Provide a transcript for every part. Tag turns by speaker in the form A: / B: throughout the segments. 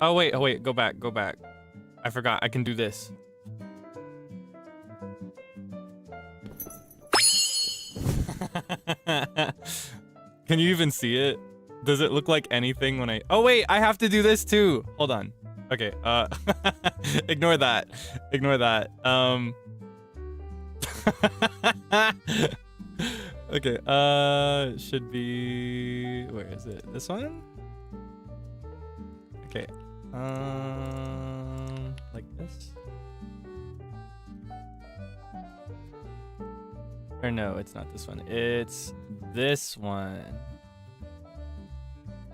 A: Oh wait, go back. I forgot, I can do this. Can you even see it? Does it look like anything when I... Oh wait, I have to do this too. Hold on. Okay, ignore that. Okay, should be... Where is it? This one? Okay, like this? Or no, it's not this one. It's this one.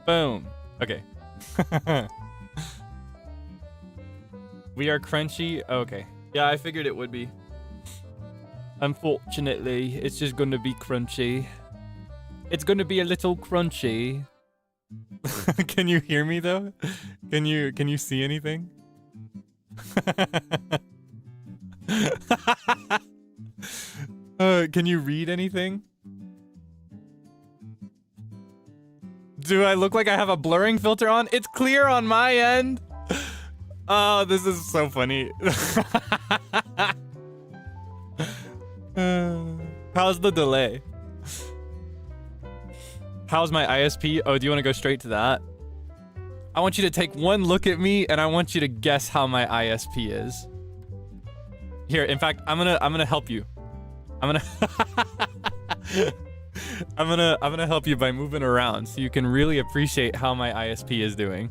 A: Boom. Okay. We are crunchy. Okay. Yeah, I figured it would be. Unfortunately, it's just gonna be crunchy. It's gonna be a little crunchy. Can you hear me though? Can you see anything? Can you read anything? Do I look like I have a blurring filter on? It's clear on my end. Oh, this is so funny. How's the delay? How's my ISP? Oh, do you want to go straight to that? I want you to take one look at me and I want you to guess how my ISP is. Here, in fact, I'm gonna help you. I'm gonna help you by moving around so you can really appreciate how my ISP is doing.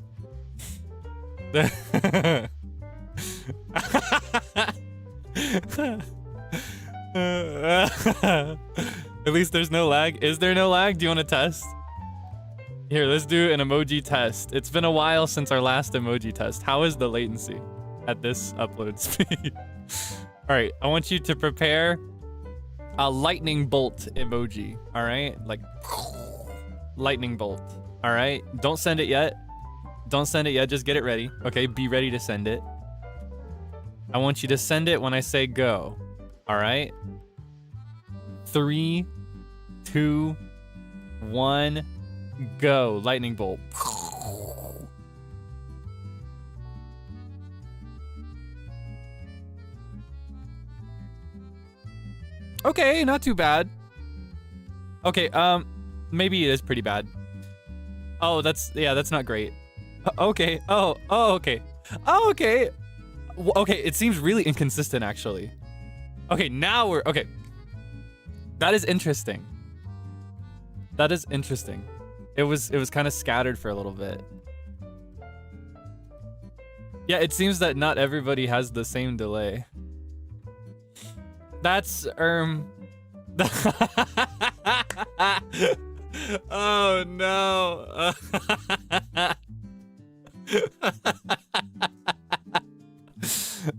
A: At least there's no lag. Is there no lag? Do you want to test? Here, let's do an emoji test. It's been a while since our last emoji test. How is the latency at this upload speed? All right, I want you to prepare a lightning bolt emoji. All right, like lightning bolt. All right, don't send it yet. Don't send it yet. Just get it ready. Okay, be ready to send it. I want you to send it when I say go. All right. 3, 2, 1, go. Lightning bolt. Okay, not too bad. Okay, maybe it is pretty bad. Oh, that's not great. Okay. Oh, okay. Oh, okay. Okay, it seems really inconsistent, actually. Okay, now we're... Okay. That is interesting. That is interesting. It was kind of scattered for a little bit. Yeah, it seems that not everybody has the same delay. That's, oh, no.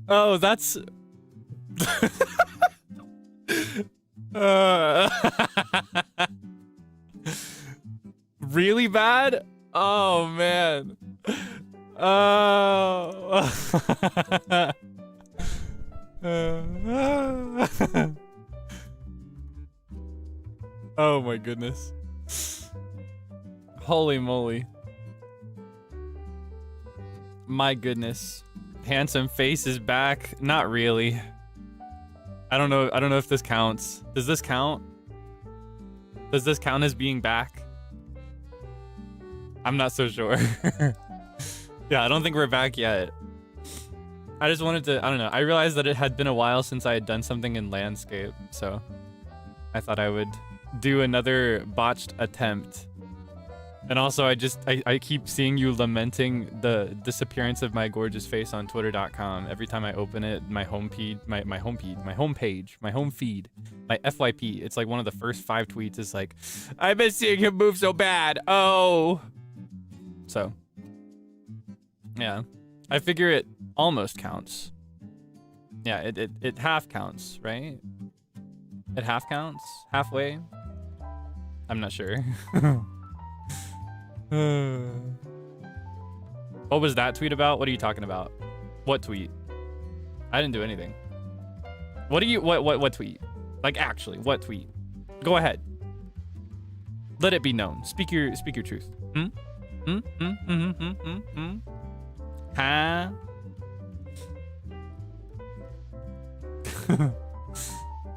A: Oh, that's... Really bad? Oh, man. Oh. Oh my goodness. Holy moly. My goodness. Handsome face is back. Not really. I don't know if this counts. Does this count? Does this count as being back? I'm not so sure. Yeah, I don't think we're back yet. I just wanted to, I don't know. I realized that it had been a while since I had done something in landscape, so I thought I would do another botched attempt. And also, I keep seeing you lamenting the disappearance of my gorgeous face on twitter.com. Every time I open it, my home feed, my FYP, it's like one of the first 5 tweets is like, I've been seeing him move so bad. Oh. So, yeah. I figure it almost counts. Yeah, it half counts, right? It half counts? Halfway? I'm not sure. What was that tweet about? What are you talking about? What tweet? I didn't do anything. What tweet? Like actually, what tweet? Go ahead. Let it be known. Speak your truth. Huh?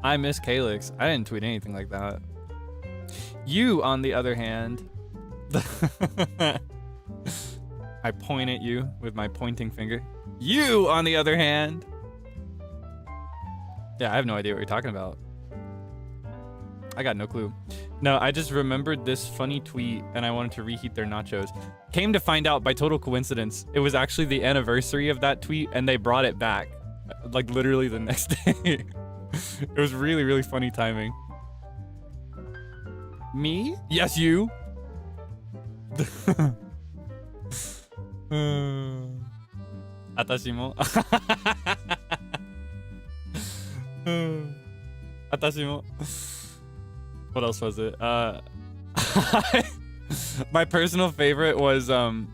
A: I miss Kaelix. I didn't tweet anything like that. You, on the other hand, I point at you with my pointing finger. You, on the other hand. Yeah, I have no idea what you're talking about. I got no clue. No, I just remembered this funny tweet and I wanted to reheat their nachos. Came to find out by total coincidence, it was actually the anniversary of that tweet and they brought it back. Like literally the next day. It was really, really funny timing. Me? Yes, you. Atashimo. Atashimo. What else was it? My personal favorite was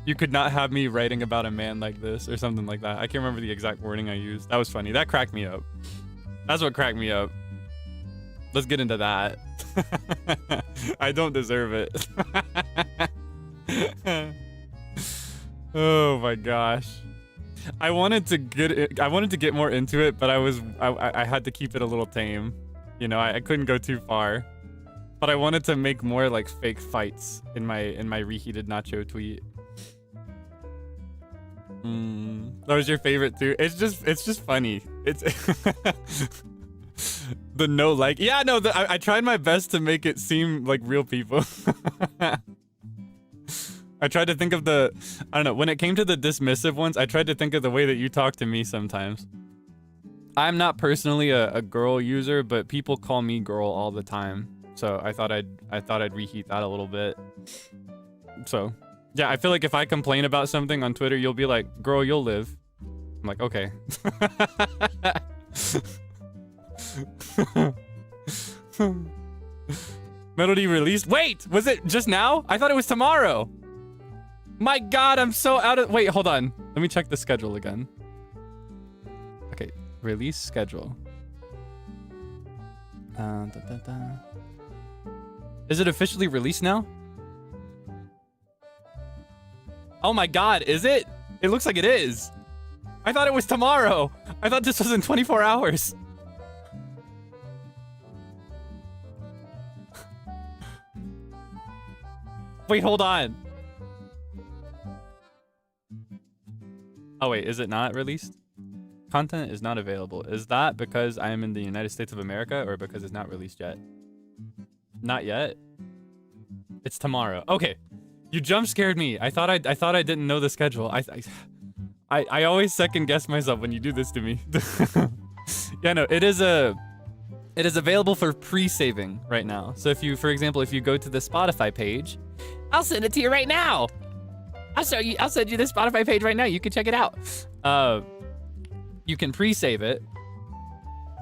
A: you could not have me writing about a man like this or something like that. I can't remember the exact wording I used. That was funny. That cracked me up. That's what cracked me up. Let's get into that. I don't deserve it. Oh my gosh. I wanted to get more into it, but I had to keep it a little tame. You know, I couldn't go too far. But I wanted to make more like fake fights in my reheated nacho tweet. That was your favorite too. It's just funny. It's the no like. Yeah, no. I tried my best to make it seem like real people. I tried to think of the, I don't know. When it came to the dismissive ones, I tried to think of the way that you talk to me sometimes. I'm not personally a girl user, but people call me girl all the time. So I thought I'd reheat that a little bit. So yeah, I feel like if I complain about something on Twitter, you'll be like, girl, you'll live. I'm like, okay. Melody released. Wait, was it just now? I thought it was tomorrow. My God, I'm so out of, wait, hold on. Let me check the schedule again. Okay, release schedule. Is it officially released now? Oh my God, is it? It looks like it is. I thought it was tomorrow. I thought this was in 24 hours. Wait, hold on. Oh wait, is it not released? Content is not available. Is that because I am in the United States of America or because it's not released yet? Not yet. It's tomorrow. Okay. You jump scared me. I thought I didn't know the schedule. I always second guess myself when you do this to me. Yeah, no, it is available for pre-saving right now. So if you, for example, if you go to the Spotify page, I'll send it to you right now. I'll send you the Spotify page right now. You can check it out. You can pre-save it.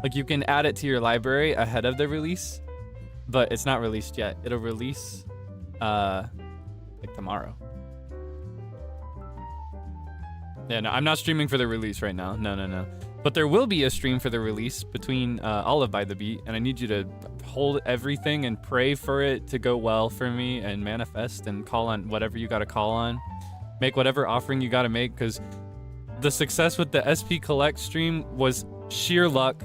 A: Like you can add it to your library ahead of the release, but it's not released yet. It'll release like tomorrow. Yeah, no, I'm not streaming for the release right now. No. But there will be a stream for the release between Olive by the Beat, and I need you to hold everything and pray for it to go well for me and manifest and call on whatever you got to call on. Make whatever offering you got to make, because the success with the SP Collect stream was sheer luck.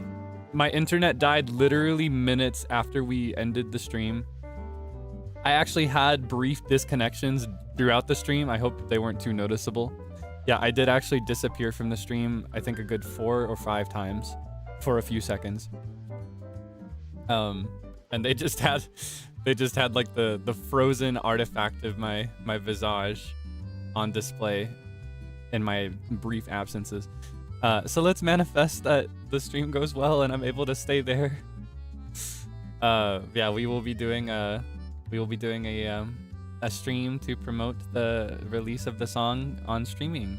A: My internet died literally minutes after we ended the stream. I actually had brief disconnections throughout the stream. I hope they weren't too noticeable. Yeah, I did actually disappear from the stream, I think a good 4 or 5 times for a few seconds. And they just had like the frozen artifact of my visage on display in my brief absences. So let's manifest that the stream goes well and I'm able to stay there. Yeah, we will be doing a stream to promote the release of the song on streaming.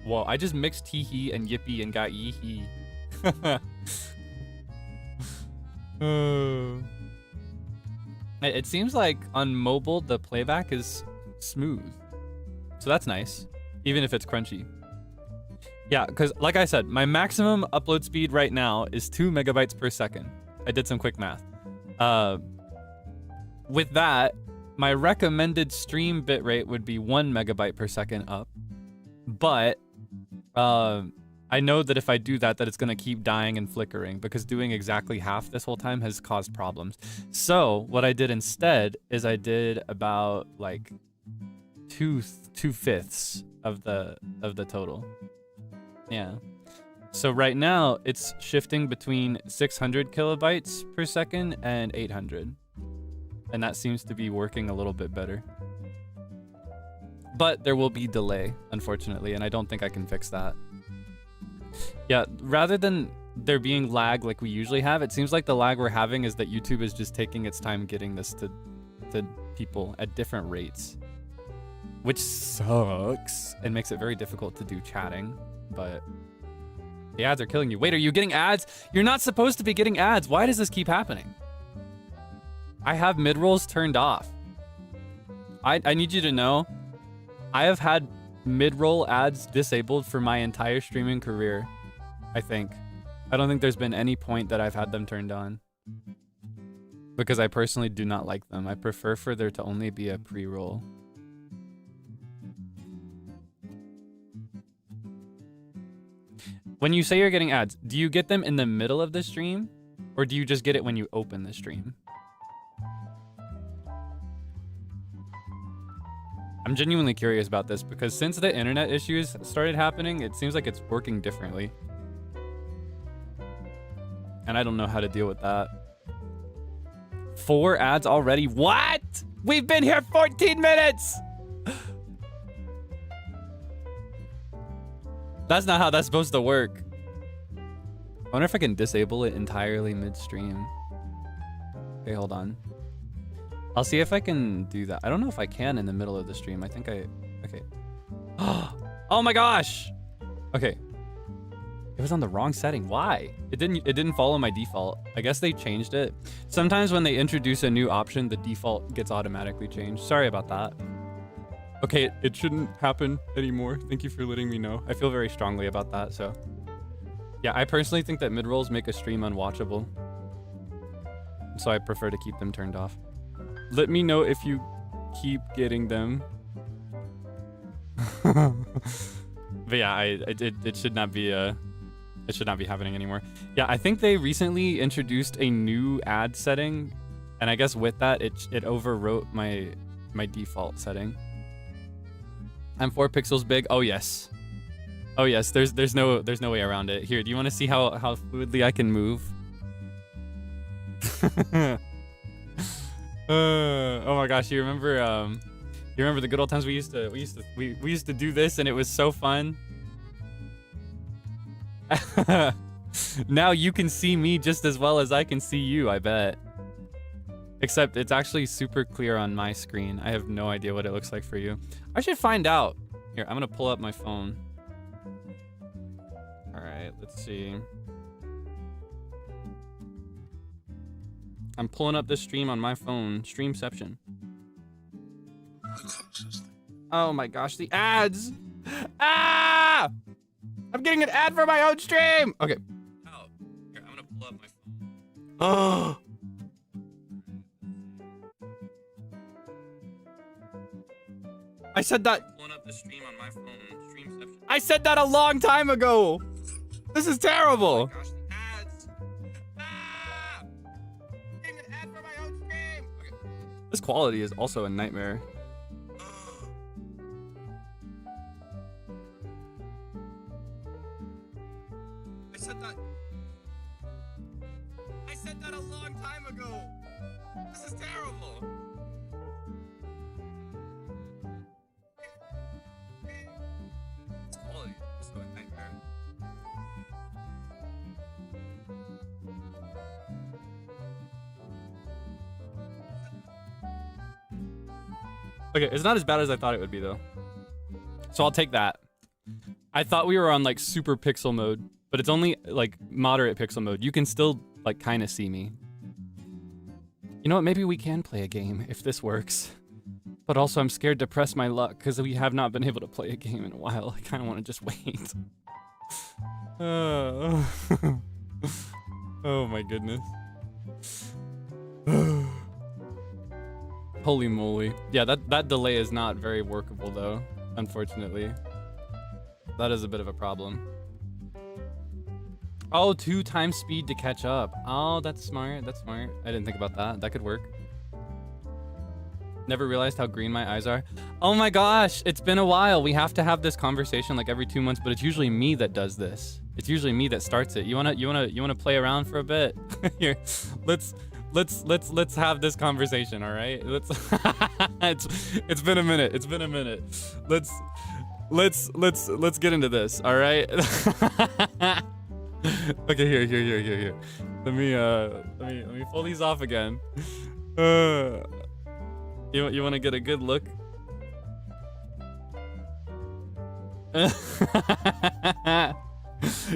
A: Well, I just mixed hee and yippee and got yee. It seems like on mobile the playback is smooth, so that's nice, even if it's crunchy. Yeah, because like I said, my maximum upload speed right now is 2 megabytes per second. I did some quick math. With that, my recommended stream bitrate would be 1 megabyte per second up. But I know that if I do that, it's going to keep dying and flickering, because doing exactly half this whole time has caused problems. So what I did instead is I did about like 2/5 of the total. Yeah. So right now it's shifting between 600 kilobytes per second and 800. And that seems to be working a little bit better. But there will be delay, unfortunately, and I don't think I can fix that. Yeah, rather than there being lag like we usually have, it seems like the lag we're having is that YouTube is just taking its time getting this to people at different rates, which sucks and makes it very difficult to do chatting. But the ads are killing you. Wait, are you getting ads? You're not supposed to be getting ads. Why does this keep happening? I have mid-rolls turned off. I need you to know, I have had mid-roll ads disabled for my entire streaming career, I think. I don't think there's been any point that I've had them turned on, because I personally do not like them. I prefer for there to only be a pre-roll. When you say you're getting ads, do you get them in the middle of the stream, or do you just get it when you open the stream? I'm genuinely curious about this, because since the internet issues started happening, it seems like it's working differently. And I don't know how to deal with that. 4 ads already? What? We've been here 14 minutes! That's not how that's supposed to work. I wonder if I can disable it entirely mid-stream. Okay, hold on. I'll see if I can do that. I don't know if I can in the middle of the stream. I think okay. Oh my gosh. Okay. It was on the wrong setting. Why? It didn't follow my default. I guess they changed it. Sometimes when they introduce a new option, the default gets automatically changed. Sorry about that. Okay, it shouldn't happen anymore. Thank you for letting me know. I feel very strongly about that, so. Yeah, I personally think that mid-rolls make a stream unwatchable, so I prefer to keep them turned off. Let me know if you keep getting them. But yeah, it should not be happening anymore. Yeah, I think they recently introduced a new ad setting And I guess with that, it overwrote my default setting. I'm 4 pixels big. Oh yes. Oh yes. There's no way around it. Here, do you want to see how fluidly I can move? Oh my gosh, you remember the good old times we used to do this and it was so fun. Now you can see me just as well as I can see you, I bet. Except it's actually super clear on my screen. I have no idea what it looks like for you. I should find out. Here, I'm gonna pull up my phone. All right, let's see. I'm pulling up the stream on my phone. Streamception. Oh my gosh, the ads! Ah! I'm getting an ad for my own stream! Okay. Oh, here, I'm gonna pull up my phone. Oh! I said that. Pulling up the stream on my phone. Streamception. I said that a long time ago! This is terrible! Oh my gosh, the ads! Ah! I'm getting an ad for my own stream! Okay. This quality is also a nightmare. I said that a long time ago. This is terrible. This quality is so a nightmare. Okay, it's not as bad as I thought it would be though. So I'll take that. I thought we were on like super pixel mode, but it's only like moderate pixel mode. You can still like kind of see me. You know what? Maybe we can play a game if this works. But also I'm scared to press my luck because we have not been able to play a game in a while. I kind of want to just wait. Oh my goodness. Holy moly. Yeah, that delay is not very workable though, unfortunately. That is a bit of a problem. Oh, 2 times speed to catch up. Oh, that's smart. That's smart. I didn't think about that. That could work. Never realized how green my eyes are. Oh my gosh, it's been a while. We have to have this conversation like every 2 months, but it's usually me that does this. It's usually me that starts it. You wanna play around for a bit? Here, let's have this conversation, all right? It's been a minute. It's been a minute. Let's get into this, all right? Okay, here. Let me pull these off again. You want to get a good look?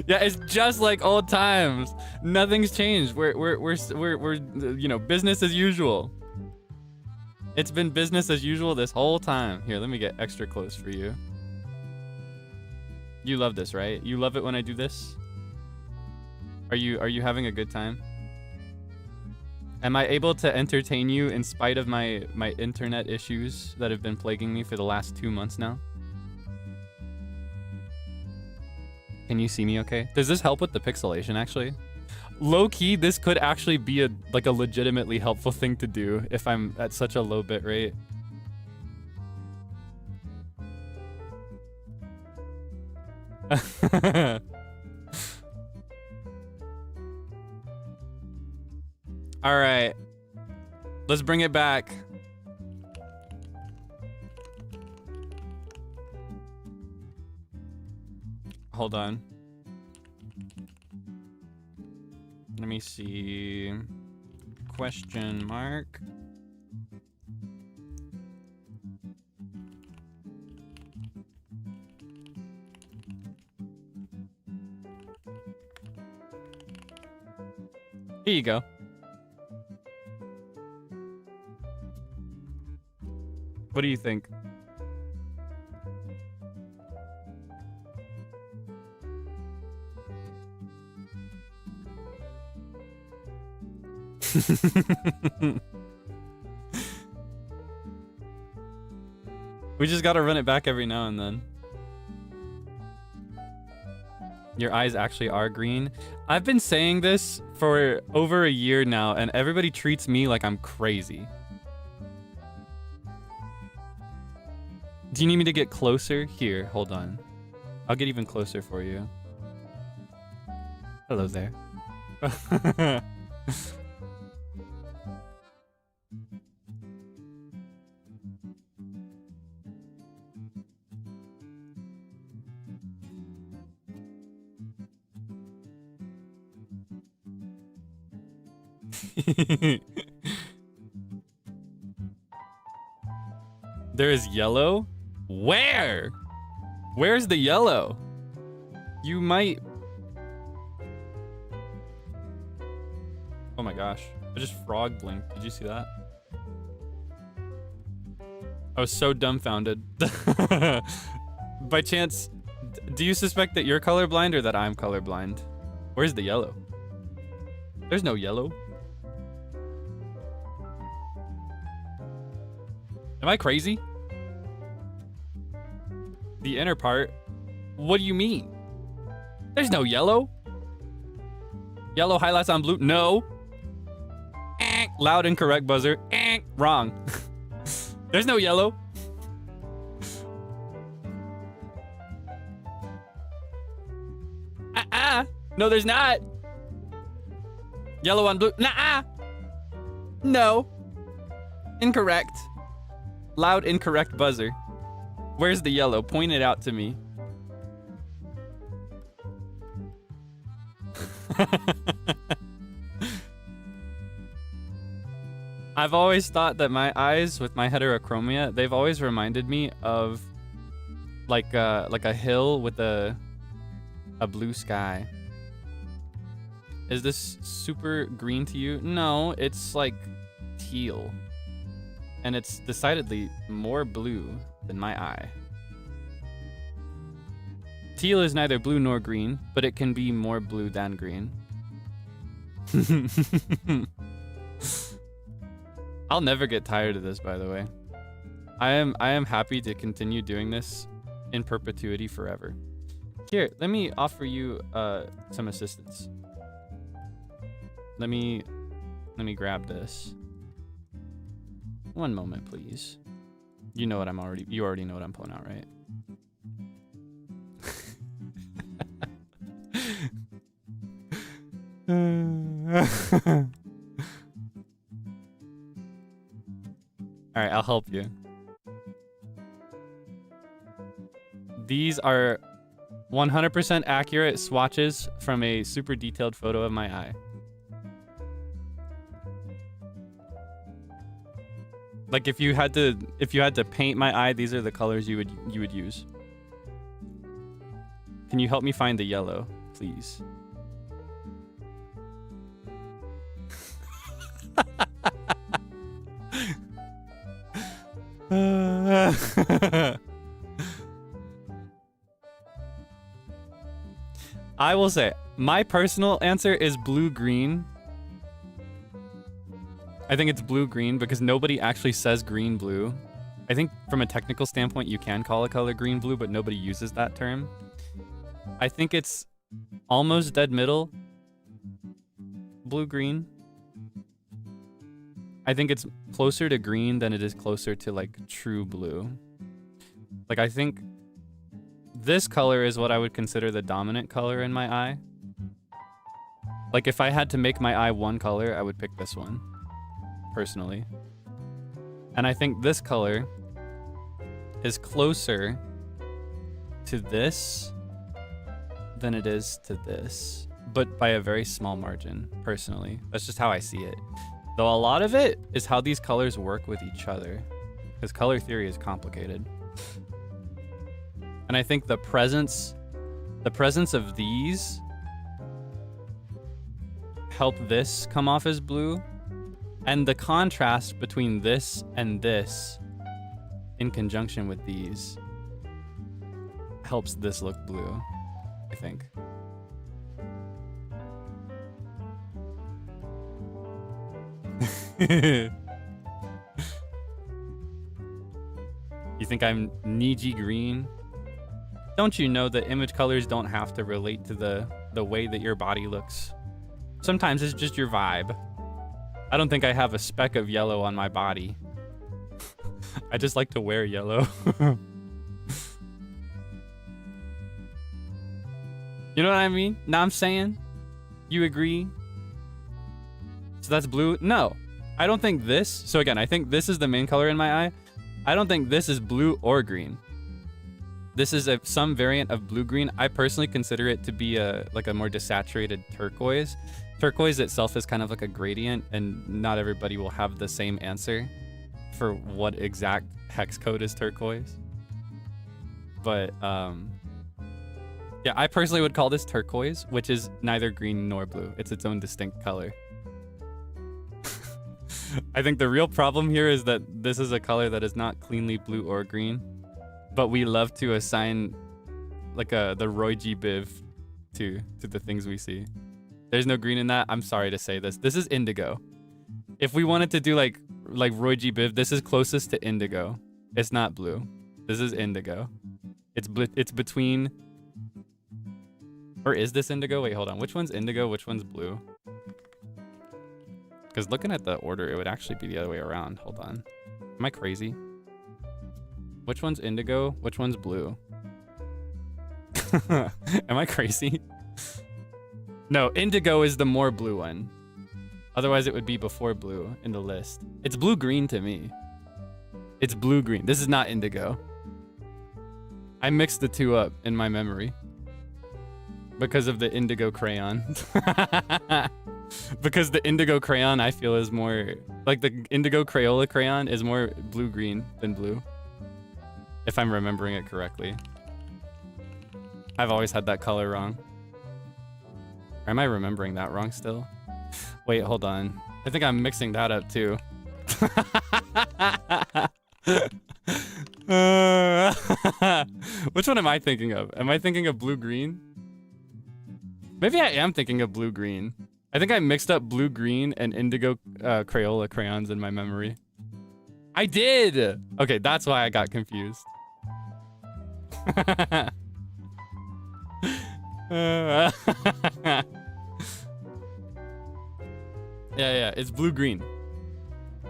A: Yeah, it's just like old times. Nothing's changed. We're you know, business as usual. It's been business as usual this whole time. Here, let me get extra close for you. You love this, right? You love it when I do this? Are you having a good time? Am I able to entertain you in spite of my internet issues that have been plaguing me for the last 2 months now? Can you see me okay? Does this help with the pixelation actually? Low key, this could actually be a legitimately helpful thing to do if I'm at such a low bit rate. All right, let's bring it back. Hold on. Let me see. Question mark. Here you go. What do you think? We just gotta run it back every now and then. Your eyes actually are green. I've been saying this for over a year now, and everybody treats me like I'm crazy. Do you need me to get closer? Here, hold on. I'll get even closer for you. Hello there. There is yellow? Where? Where's the yellow? You might... Oh my gosh. I just frog blinked. Did you see that? I was so dumbfounded. By chance, do you suspect that you're colorblind or that I'm colorblind? Where's the yellow? There's no yellow. Am I crazy? The inner part? What do you mean? There's no yellow. Yellow highlights on blue? No. Loud incorrect buzzer. Wrong. There's no yellow. No, there's not. Yellow on blue. Nah. No. Incorrect. Loud incorrect buzzer. Where's the yellow? Point it out to me. I've always thought that my eyes with my heterochromia, they've always reminded me of like a hill with a blue sky. Is this super green to you? No, it's like teal. And it's decidedly more blue than my eye. Teal is neither blue nor green, but it can be more blue than green. I'll never get tired of this, by the way. I am happy to continue doing this in perpetuity forever. Here, let me offer you some assistance. Let me grab this. One moment, please. You know what you already know what I'm pulling out, right? All right, I'll help you. These are 100% accurate swatches from a super detailed photo of my eye. Like if you had to paint my eye, these are the colors you would use. Can you help me find the yellow, please? I will say, my personal answer is blue-green. I think it's blue-green because nobody actually says green-blue. I think from a technical standpoint, you can call a color green-blue, but nobody uses that term. I think it's almost dead middle. Blue-green. I think it's closer to green than it is closer to like true blue. Like I think this color is what I would consider the dominant color in my eye. Like if I had to make my eye one color, I would pick this one, personally. And I think this color is closer to this than it is to this, but by a very small margin, personally. That's just how I see it. Though a lot of it is how these colors work with each other, because color theory is complicated. And I think the presence of these help this come off as blue, and the contrast between this and this in conjunction with these helps this look blue, I think. You think I'm Niji green? Don't you know that image colors don't have to relate to the way that your body looks? Sometimes it's just your vibe. I don't think I have a speck of yellow on my body. I just like to wear yellow. You know what I mean? Now I'm saying? You agree? So that's blue? No. I don't think this... So again, I think this is the main color in my eye. I don't think this is blue or green. This is some variant of blue-green. I personally consider it to be like a more desaturated turquoise. Turquoise itself is kind of like a gradient, and not everybody will have the same answer for what exact hex code is turquoise. But yeah, I personally would call this turquoise, which is neither green nor blue. It's its own distinct color. I think the real problem here is that this is a color that is not cleanly blue or green, but we love to assign like the Roy G. Biv to the things we see. There's no green in that. I'm sorry to say this. This is indigo. If we wanted to do like Roy G. Biv, this is closest to indigo. It's not blue. This is indigo. It's between... Or is this indigo? Wait, hold on. Which one's indigo? Which one's blue? Because looking at the order, it would actually be the other way around. Hold on. Am I crazy? Which one's indigo? Which one's blue? Am I crazy? No, indigo is the more blue one. Otherwise, it would be before blue in the list. It's blue-green to me. It's blue-green. This is not indigo. I mixed the two up in my memory. Because of the indigo crayon. Because the indigo crayon, I feel, is more... Like, the indigo Crayola crayon is more blue-green than blue. If I'm remembering it correctly. I've always had that color wrong. Or am I remembering that wrong still? Wait, hold on. I think I'm mixing that up, too. Which one am I thinking of? Am I thinking of blue-green? Maybe I am thinking of blue-green. I think I mixed up blue-green and indigo Crayola crayons in my memory. I did! Okay, that's why I got confused. Yeah, it's blue-green.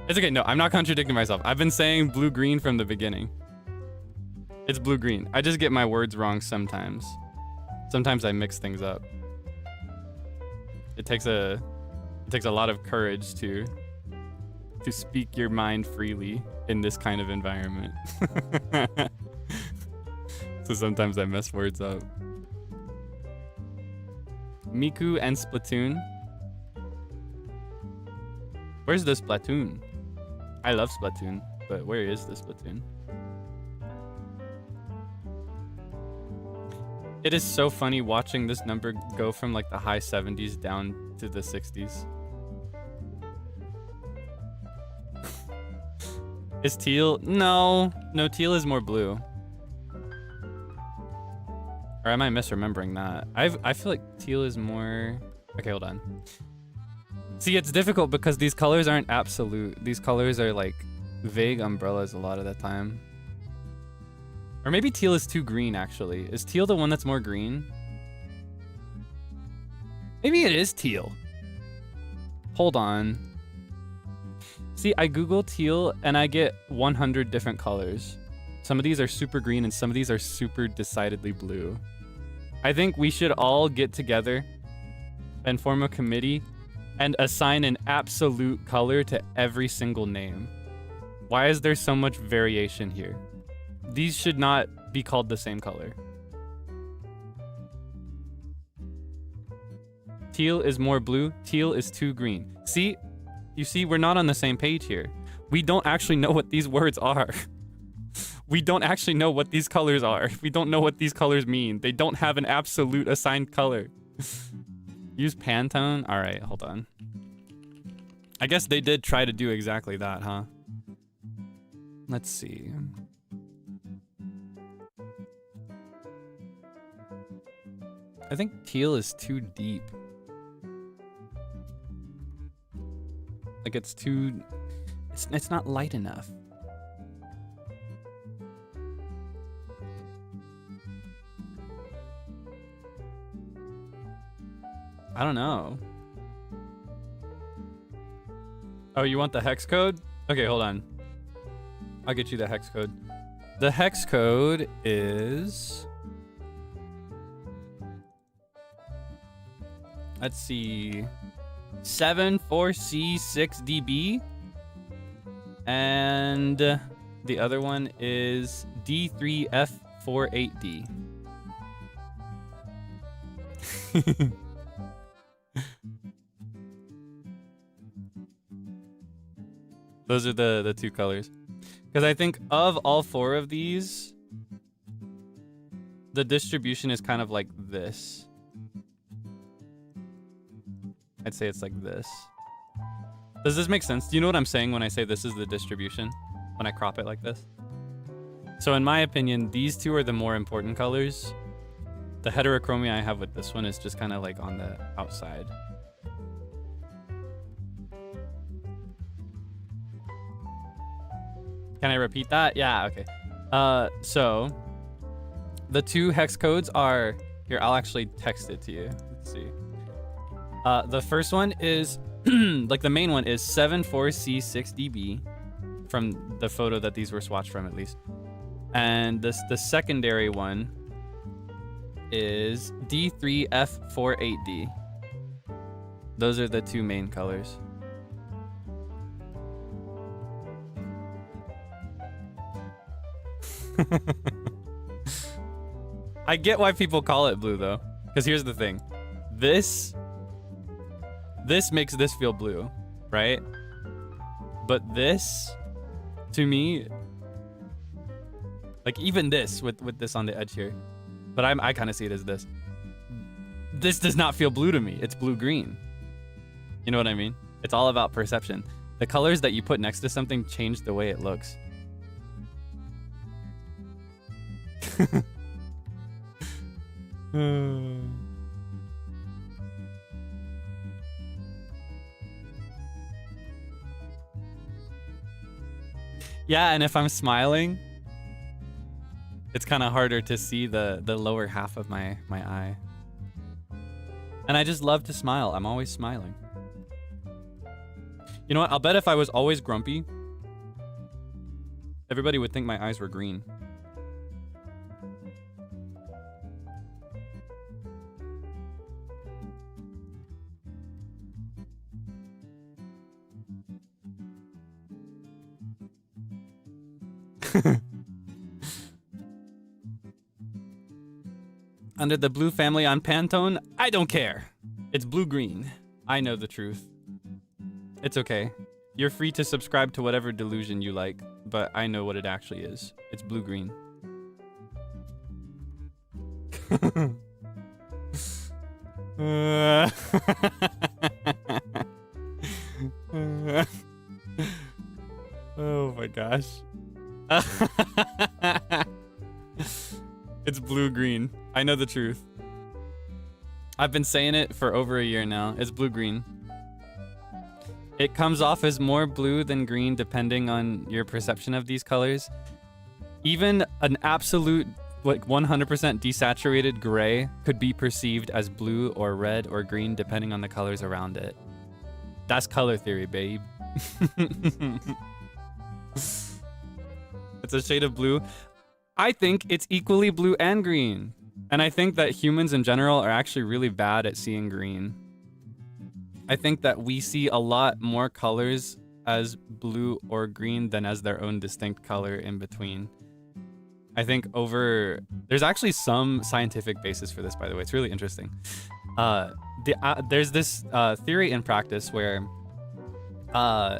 A: It's okay, no, I'm not contradicting myself. I've been saying blue-green from the beginning. It's blue-green. I just get my words wrong sometimes. Sometimes I mix things up. It takes a lot of courage to speak your mind freely in this kind of environment. So sometimes I mess words up. Miku and Splatoon. Where's the Splatoon? I love Splatoon, but where is the Splatoon? It is so funny watching this number go from like the high 70s down to the 60s. Is teal? No, teal is more blue. Or am I misremembering that? I feel like teal is more... Okay, hold on. See, it's difficult because these colors aren't absolute. These colors are like vague umbrellas a lot of the time. Or maybe teal is too green, actually. Is teal the one that's more green? Maybe it is teal. Hold on. See, I Google teal and I get 100 different colors. Some of these are super green and some of these are super decidedly blue. I think we should all get together and form a committee and assign an absolute color to every single name. Why is there so much variation here? These should not be called the same color. Teal is more blue. Teal is too green. See? You see, we're not on the same page here. We don't actually know what these words are. We don't actually know what these colors are. We don't know what these colors mean. They don't have an absolute assigned color. Use Pantone? All right, hold on. I guess they did try to do exactly that, huh? Let's see. I think teal is too deep. Like it's too... It's not light enough. I don't know. Oh, you want the hex code? Okay, hold on. I'll get you the hex code. The hex code is... Let's see. 74C6DB. And the other one is D3F48D. Those are the two colors. Because I think of all four of these, the distribution is kind of like this. I'd say it's like this. Does this make sense? Do you know what I'm saying when I say this is the distribution? When I crop it like this? So in my opinion, these two are the more important colors. The heterochromia I have with this one is just kind of like on the outside. Can I repeat that? Yeah, okay. So the two hex codes are here. I'll actually text it to you. Let's see. The first one is like the main one is 74C6DB from the photo that these were swatched from, at least. And the secondary one is D3F48D. Those are the two main colors. I get why people call it blue though, because here's the thing. This makes this feel blue, right? But this, to me, like even this with this on the edge here, but I kind of see it as this. This does not feel blue to me. It's blue-green. You know what I mean? It's all about perception. The colors that you put next to something change the way it looks. Yeah, and if I'm smiling, it's kind of harder to see the lower half of my eye. And I just love to smile. I'm always smiling. You know what? I'll bet if I was always grumpy, everybody would think my eyes were green. Under the blue family on Pantone, I don't care. It's blue-green. I know the truth. It's okay. You're free to subscribe to whatever delusion you like, but I know what it actually is. It's blue-green. Oh my gosh. It's blue-green. I know the truth. I've been saying it for over a year now. It's blue-green. It comes off as more blue than green depending on your perception of these colors. Even an absolute, like 100% desaturated gray could be perceived as blue or red or green depending on the colors around it. That's color theory, babe. It's a shade of blue. I think it's equally blue and green. And I think that humans in general are actually really bad at seeing green. I think that we see a lot more colors as blue or green than as their own distinct color in between. I think there's actually some scientific basis for this, by the way. It's really interesting. There's this theory in practice where, how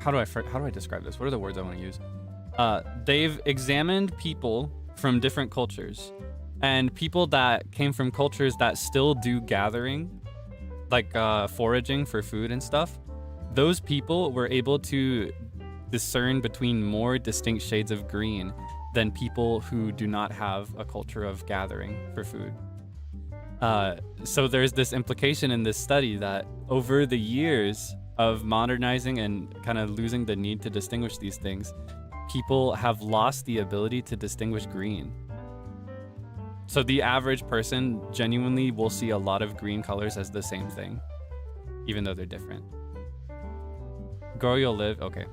A: do I describe this? What are the words I want to use? They've examined people from different cultures, and people that came from cultures that still do gathering, like foraging for food and stuff. Those people were able to discern between more distinct shades of green than people who do not have a culture of gathering for food. So there's this implication in this study that over the years of modernizing and kind of losing the need to distinguish these things, people have lost the ability to distinguish green. So the average person genuinely will see a lot of green colors as the same thing, even though they're different. Grow, you'll live. Okay.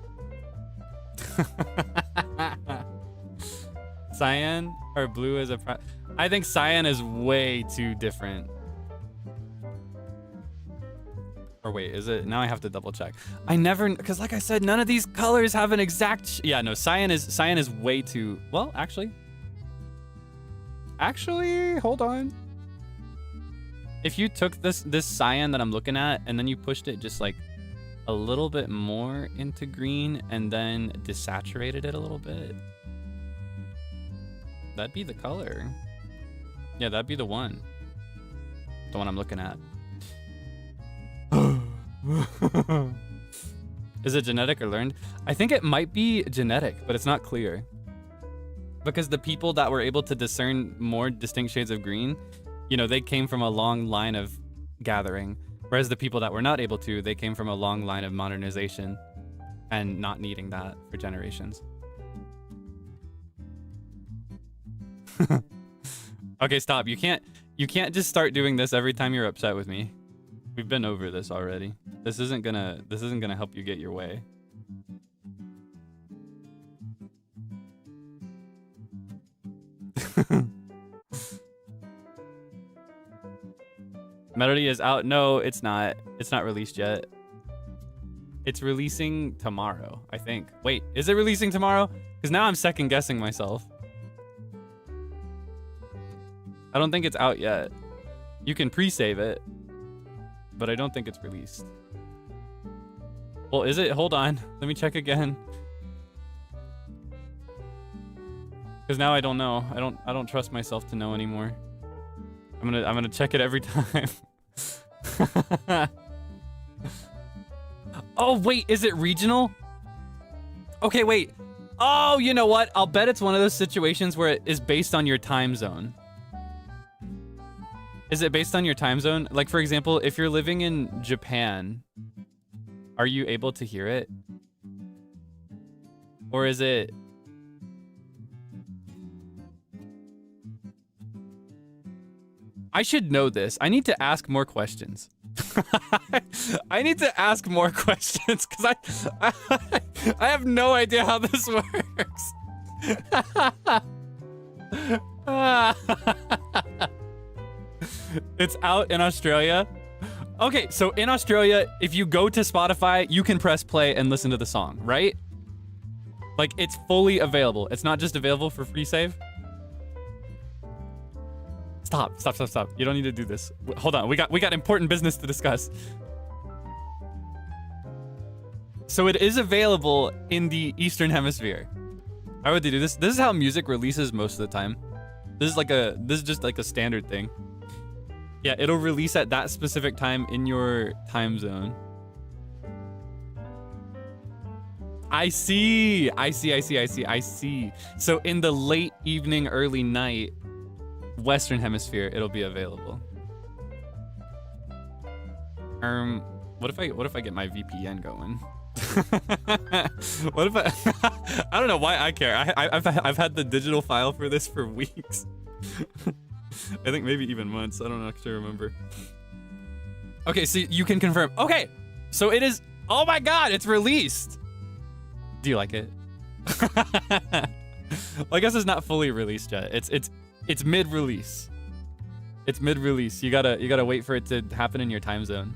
A: Cyan or blue is I think cyan is way too different. Or wait, is it? Now I have to double check. I never, because like I said, none of these colors have an exact. Yeah, no, cyan is way too. Well, actually, hold on. If you took this cyan that I'm looking at and then you pushed it just like a little bit more into green and then desaturated it a little bit, that'd be the color. Yeah, that'd be the one I'm looking at. Is it genetic or learned? I think it might be genetic, but it's not clear. Because the people that were able to discern more distinct shades of green, you know, they came from a long line of gathering. Whereas the people that were not able to, they came from a long line of modernization and not needing that for generations. Okay, stop. You can't just start doing this every time you're upset with me. We've been over this already. This isn't gonna help you get your way. Melody is out. No, it's not. It's not released yet. It's releasing tomorrow, I think. Wait, is it releasing tomorrow? Because now I'm second guessing myself. I don't think it's out yet. You can pre-save it, but I don't think it's released. Well, is it? Hold on. Let me check again. Because now I don't know. I don't trust myself to know anymore. I'm gonna check it every time. Oh wait, is it regional? Okay, wait. Oh, you know what? I'll bet it's one of those situations where it is based on your time zone. Is it based on your time zone? Like, for example, if you're living in Japan, are you able to hear it? Or is it... I should know this. I need to ask more questions. I need to ask more questions because I have no idea how this works. It's out in Australia. Okay, so in Australia, if you go to Spotify, you can press play and listen to the song, right? Like, it's fully available. It's not just available for free save. Stop. You don't need to do this. Hold on. We got important business to discuss. So it is available in the Eastern Hemisphere. How would they do this? This is how music releases most of the time. This is just like a standard thing. Yeah, it'll release at that specific time in your time zone. I see. So in the late evening, early night, Western Hemisphere, it'll be available. What if I get my VPN going? What if I don't know why I care. I've had the digital file for this for weeks. I think maybe even months. I don't actually remember. Okay, so you can confirm. Okay, so it is. Oh my God, it's released. Do you like it? Well, I guess it's not fully released yet. It's mid-release. It's mid-release. You gotta wait for it to happen in your time zone.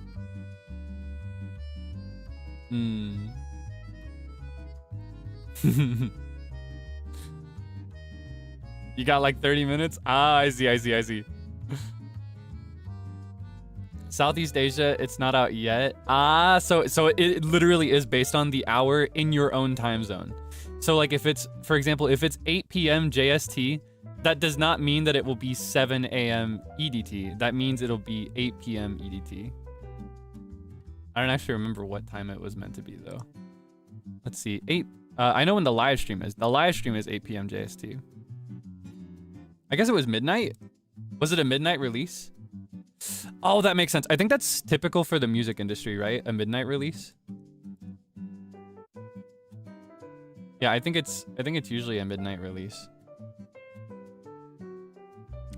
A: You got like 30 minutes? Ah, I see. Southeast Asia, it's not out yet. Ah, so it literally is based on the hour in your own time zone. So like if it's, for example, if it's 8 p.m. JST, that does not mean that it will be 7 a.m. EDT. That means it'll be 8 p.m. EDT. I don't actually remember what time it was meant to be though. Let's see, I know when the live stream is. The live stream is 8 p.m. JST. I guess it was midnight? Was it a midnight release? Oh, that makes sense. I think that's typical for the music industry, right? A midnight release? Yeah, I think it's usually a midnight release.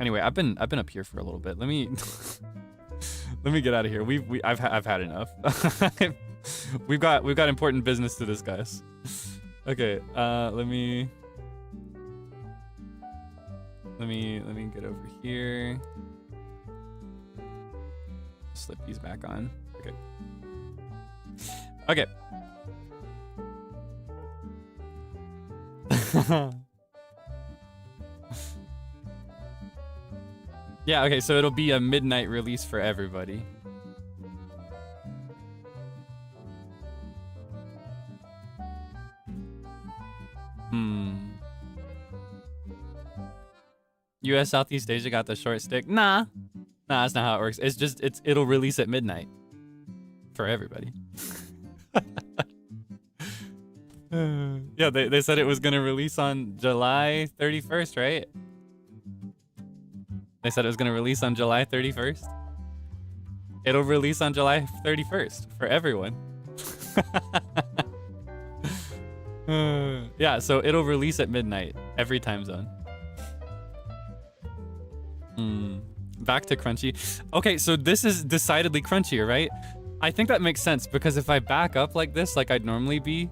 A: Anyway, I've been up here for a little bit. Let me let me get out of here. I've had enough. we've got important business to discuss. Okay, let me get over here. Slip these back on. Okay. Okay. Yeah, okay, so it'll be a midnight release for everybody. US Southeast Asia got the short stick. Nah, that's not how it works. It's just it'll release at midnight for everybody. Yeah, they said it was gonna release on July 31st, right? They said it was gonna release on July 31st. It'll release on July 31st for everyone. Yeah, so it'll release at midnight every time zone. Back to crunchy. Okay, so this is decidedly crunchier, right? I think that makes sense because if I back up like this, like I'd normally be,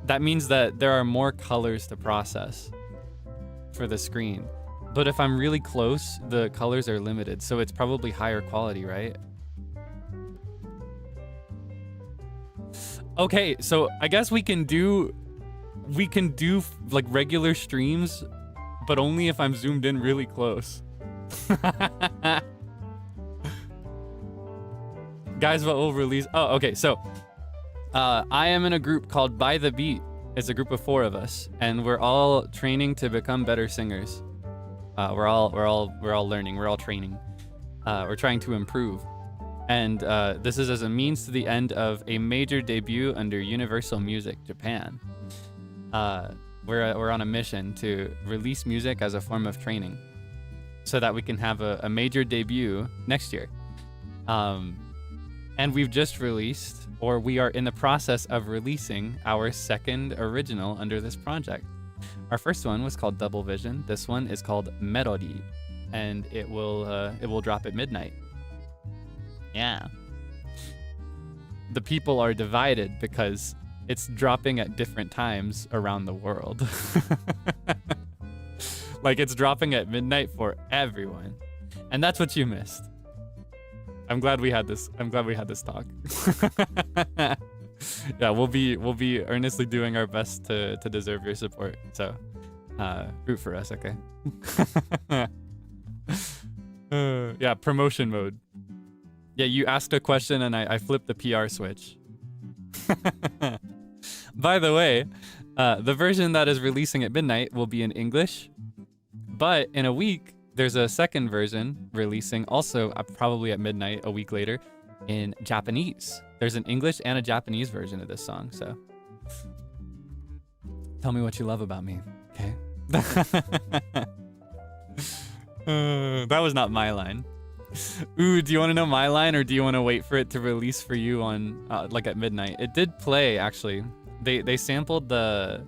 A: that means that there are more colors to process for the screen. But if I'm really close, the colors are limited, so it's probably higher quality, right? Okay, so I guess we can do like regular streams, but only if I'm zoomed in really close. Guys, what will release? Oh, okay. So, I am in a group called By the Beat. It's a group of 4 of us, and we're all training to become better singers. We're all learning. We're all training. We're trying to improve, and this is as a means to the end of a major debut under Universal Music Japan. We're on a mission to release music as a form of training, so that we can have a major debut next year. And we've just released, or we are in the process of releasing, our second original under this project. Our first one was called Double Vision. This one is called Melody, and it will drop at midnight. Yeah. The people are divided because it's dropping at different times around the world. Like it's dropping at midnight for everyone. And that's what you missed. I'm glad we had this talk. Yeah, we'll be earnestly doing our best to deserve your support. So root for us, okay? Yeah, promotion mode. Yeah, you asked a question and I flipped the PR switch. By the way, the version that is releasing at midnight will be in English, but in a week, there's a second version releasing also probably at midnight a week later in Japanese. There's an English and a Japanese version of this song, so tell me what you love about me, okay? That was not my line. Ooh, do you want to know my line, or do you want to wait for it to release for you on like at midnight? It did play, actually. They sampled the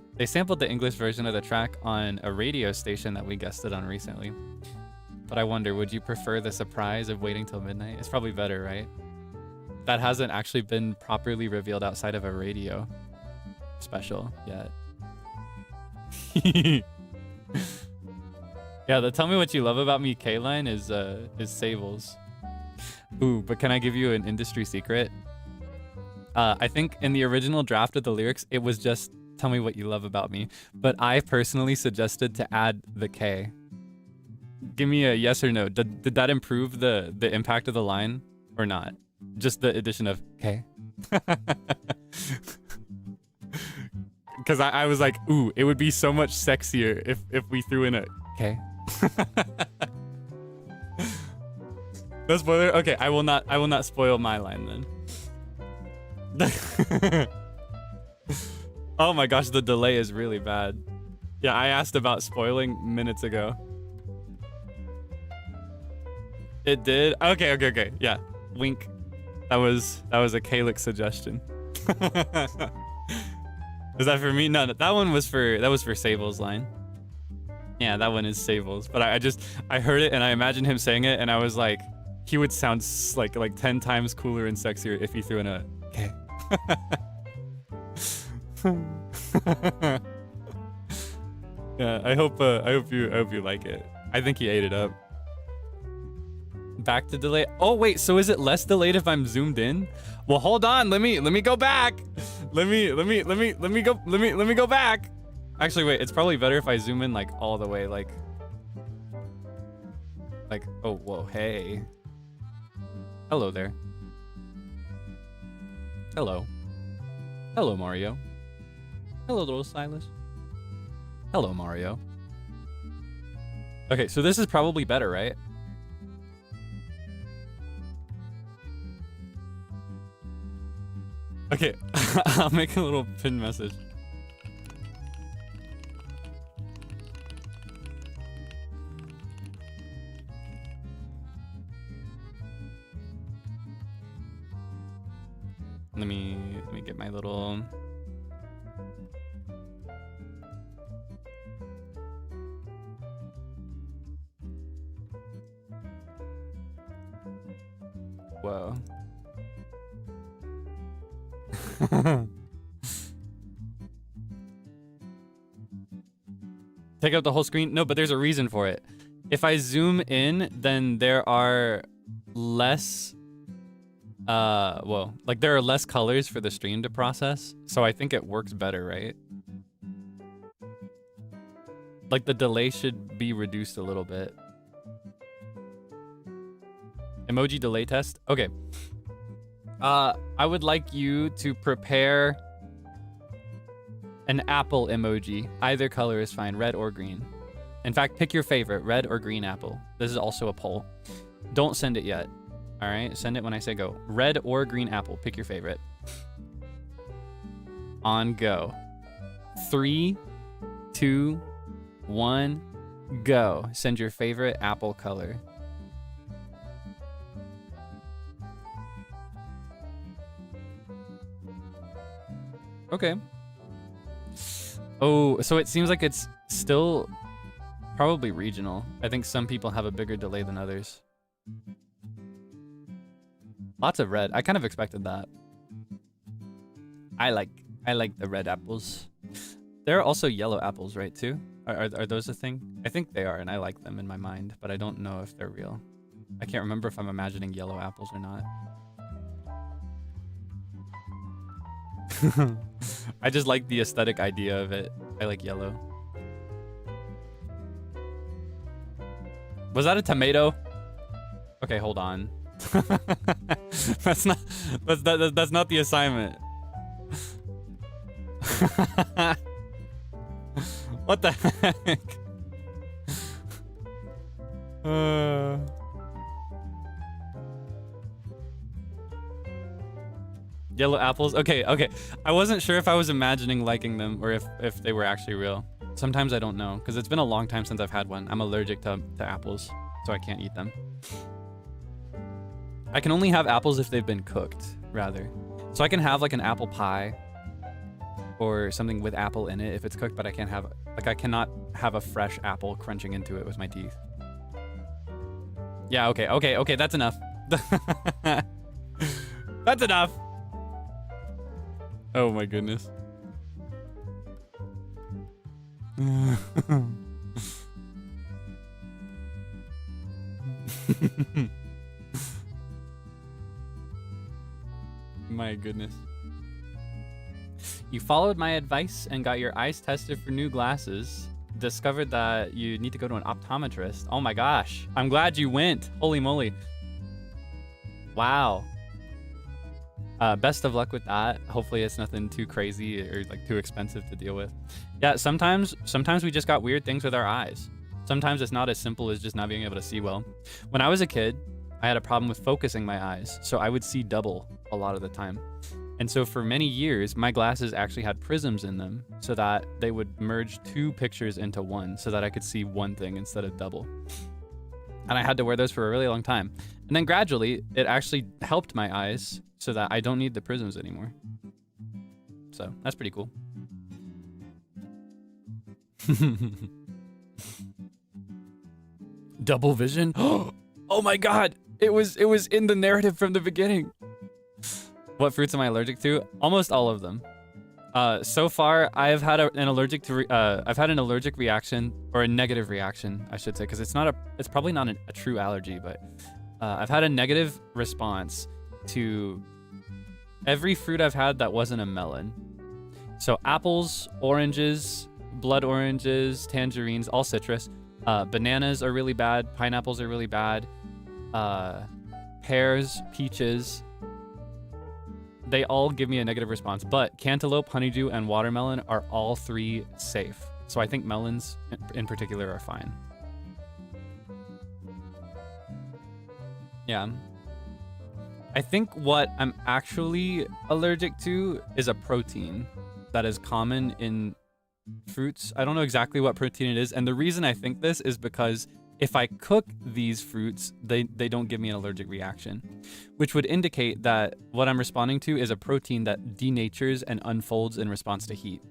A: English version of the track on a radio station that we guested on recently. But I wonder, would you prefer the surprise of waiting till midnight? It's probably better, right? That hasn't actually been properly revealed outside of a radio special yet. Yeah, the tell me what you love about me K line is Sables. Ooh, but can I give you an industry secret? I think in the original draft of the lyrics, it was just tell me what you love about me. But I personally suggested to add the K. Give me a yes or no. Did that improve the impact of the line or not? Just the addition of K? Because I was like, ooh, it would be so much sexier if we threw in a K. No spoiler? Okay, I will not spoil my line then. Oh my gosh, the delay is really bad. Yeah, I asked about spoiling minutes ago. It did? Okay. Yeah. Wink. That was a Kaelix suggestion. Is that for me? No, that was for Sable's line. Yeah, that one is Sables. But I heard it and I imagined him saying it and I was like, he would sound like 10 times cooler and sexier if he threw in a K. Yeah, I hope you like it. I think he ate it up. Back to delay. Oh wait, so is it less delayed if I'm zoomed in? Well, hold on. Let me go back. Let me go back. Actually, wait. It's probably better if I zoom in like all the way, like. Oh, whoa, hey. Hello there. Hello. Hello, Mario. Hello, little Silas. Hello, Mario. Okay, so this is probably better, right? Okay, I'll make a little pin message. Let me get my little. Whoa. Take out the whole screen? No, but there's a reason for it. If I zoom in, then there are less well, like there are less colors for the stream to process, so I think it works better, right? Like the delay should be reduced a little bit. Emoji delay test? Okay. I would like you to prepare an apple emoji. Either color is fine, red or green. In fact, pick your favorite, red or green apple. This is also a poll. Don't send it yet. All right, send it when I say go. Red or green apple, pick your favorite. On go. 3, 2, 1, go. Send your favorite apple color. Okay. Oh, so it seems like it's still probably regional. I think some people have a bigger delay than others. Lots of red. I kind of expected that. I like the red apples. There are also yellow apples, right, too? Are those a thing? I think they are, and I like them in my mind, but I don't know if they're real. I can't remember if I'm imagining yellow apples or not. I just like the aesthetic idea of it. I like yellow. Was that a tomato? Okay, hold on. that's not the assignment. What the heck? Yellow apples. Okay. I wasn't sure if I was imagining liking them or if they were actually real. Sometimes I don't know because it's been a long time since I've had one. I'm allergic to apples, so I can't eat them. I can only have apples if they've been cooked, rather. So I can have like an apple pie or something with apple in it if it's cooked, but I can't have, like, I cannot have a fresh apple crunching into it with my teeth. Yeah, okay, that's enough. That's enough. Oh my goodness. My goodness. You followed my advice and got your eyes tested for new glasses. Discovered that you need to go to an optometrist. Oh my gosh. I'm glad you went. Holy moly. Wow. Best of luck with that. Hopefully it's nothing too crazy or like too expensive to deal with. Yeah, sometimes we just got weird things with our eyes. Sometimes it's not as simple as just not being able to see well. When I was a kid, I had a problem with focusing my eyes, so I would see double a lot of the time. And so for many years, my glasses actually had prisms in them so that they would merge two pictures into one so that I could see one thing instead of double. And I had to wear those for a really long time. And then gradually, it actually helped my eyes so that I don't need the prisms anymore. So that's pretty cool. Double vision? Oh my god! It was in the narrative from the beginning. What fruits am I allergic to? Almost all of them. So far, I've had an allergic reaction, or a negative reaction, I should say, because it's probably not a true allergy, but I've had a negative response to every fruit I've had that wasn't a melon. So apples, oranges, blood oranges, tangerines, all citrus. Bananas are really bad. Pineapples are really bad. Pears, peaches. They all give me a negative response, but cantaloupe, honeydew, and watermelon are all three safe. So I think melons in particular are fine. Yeah. I think what I'm actually allergic to is a protein that is common in fruits. I don't know exactly what protein it is, and the reason I think this is because if I cook these fruits, they don't give me an allergic reaction, which would indicate that what I'm responding to is a protein that denatures and unfolds in response to heat.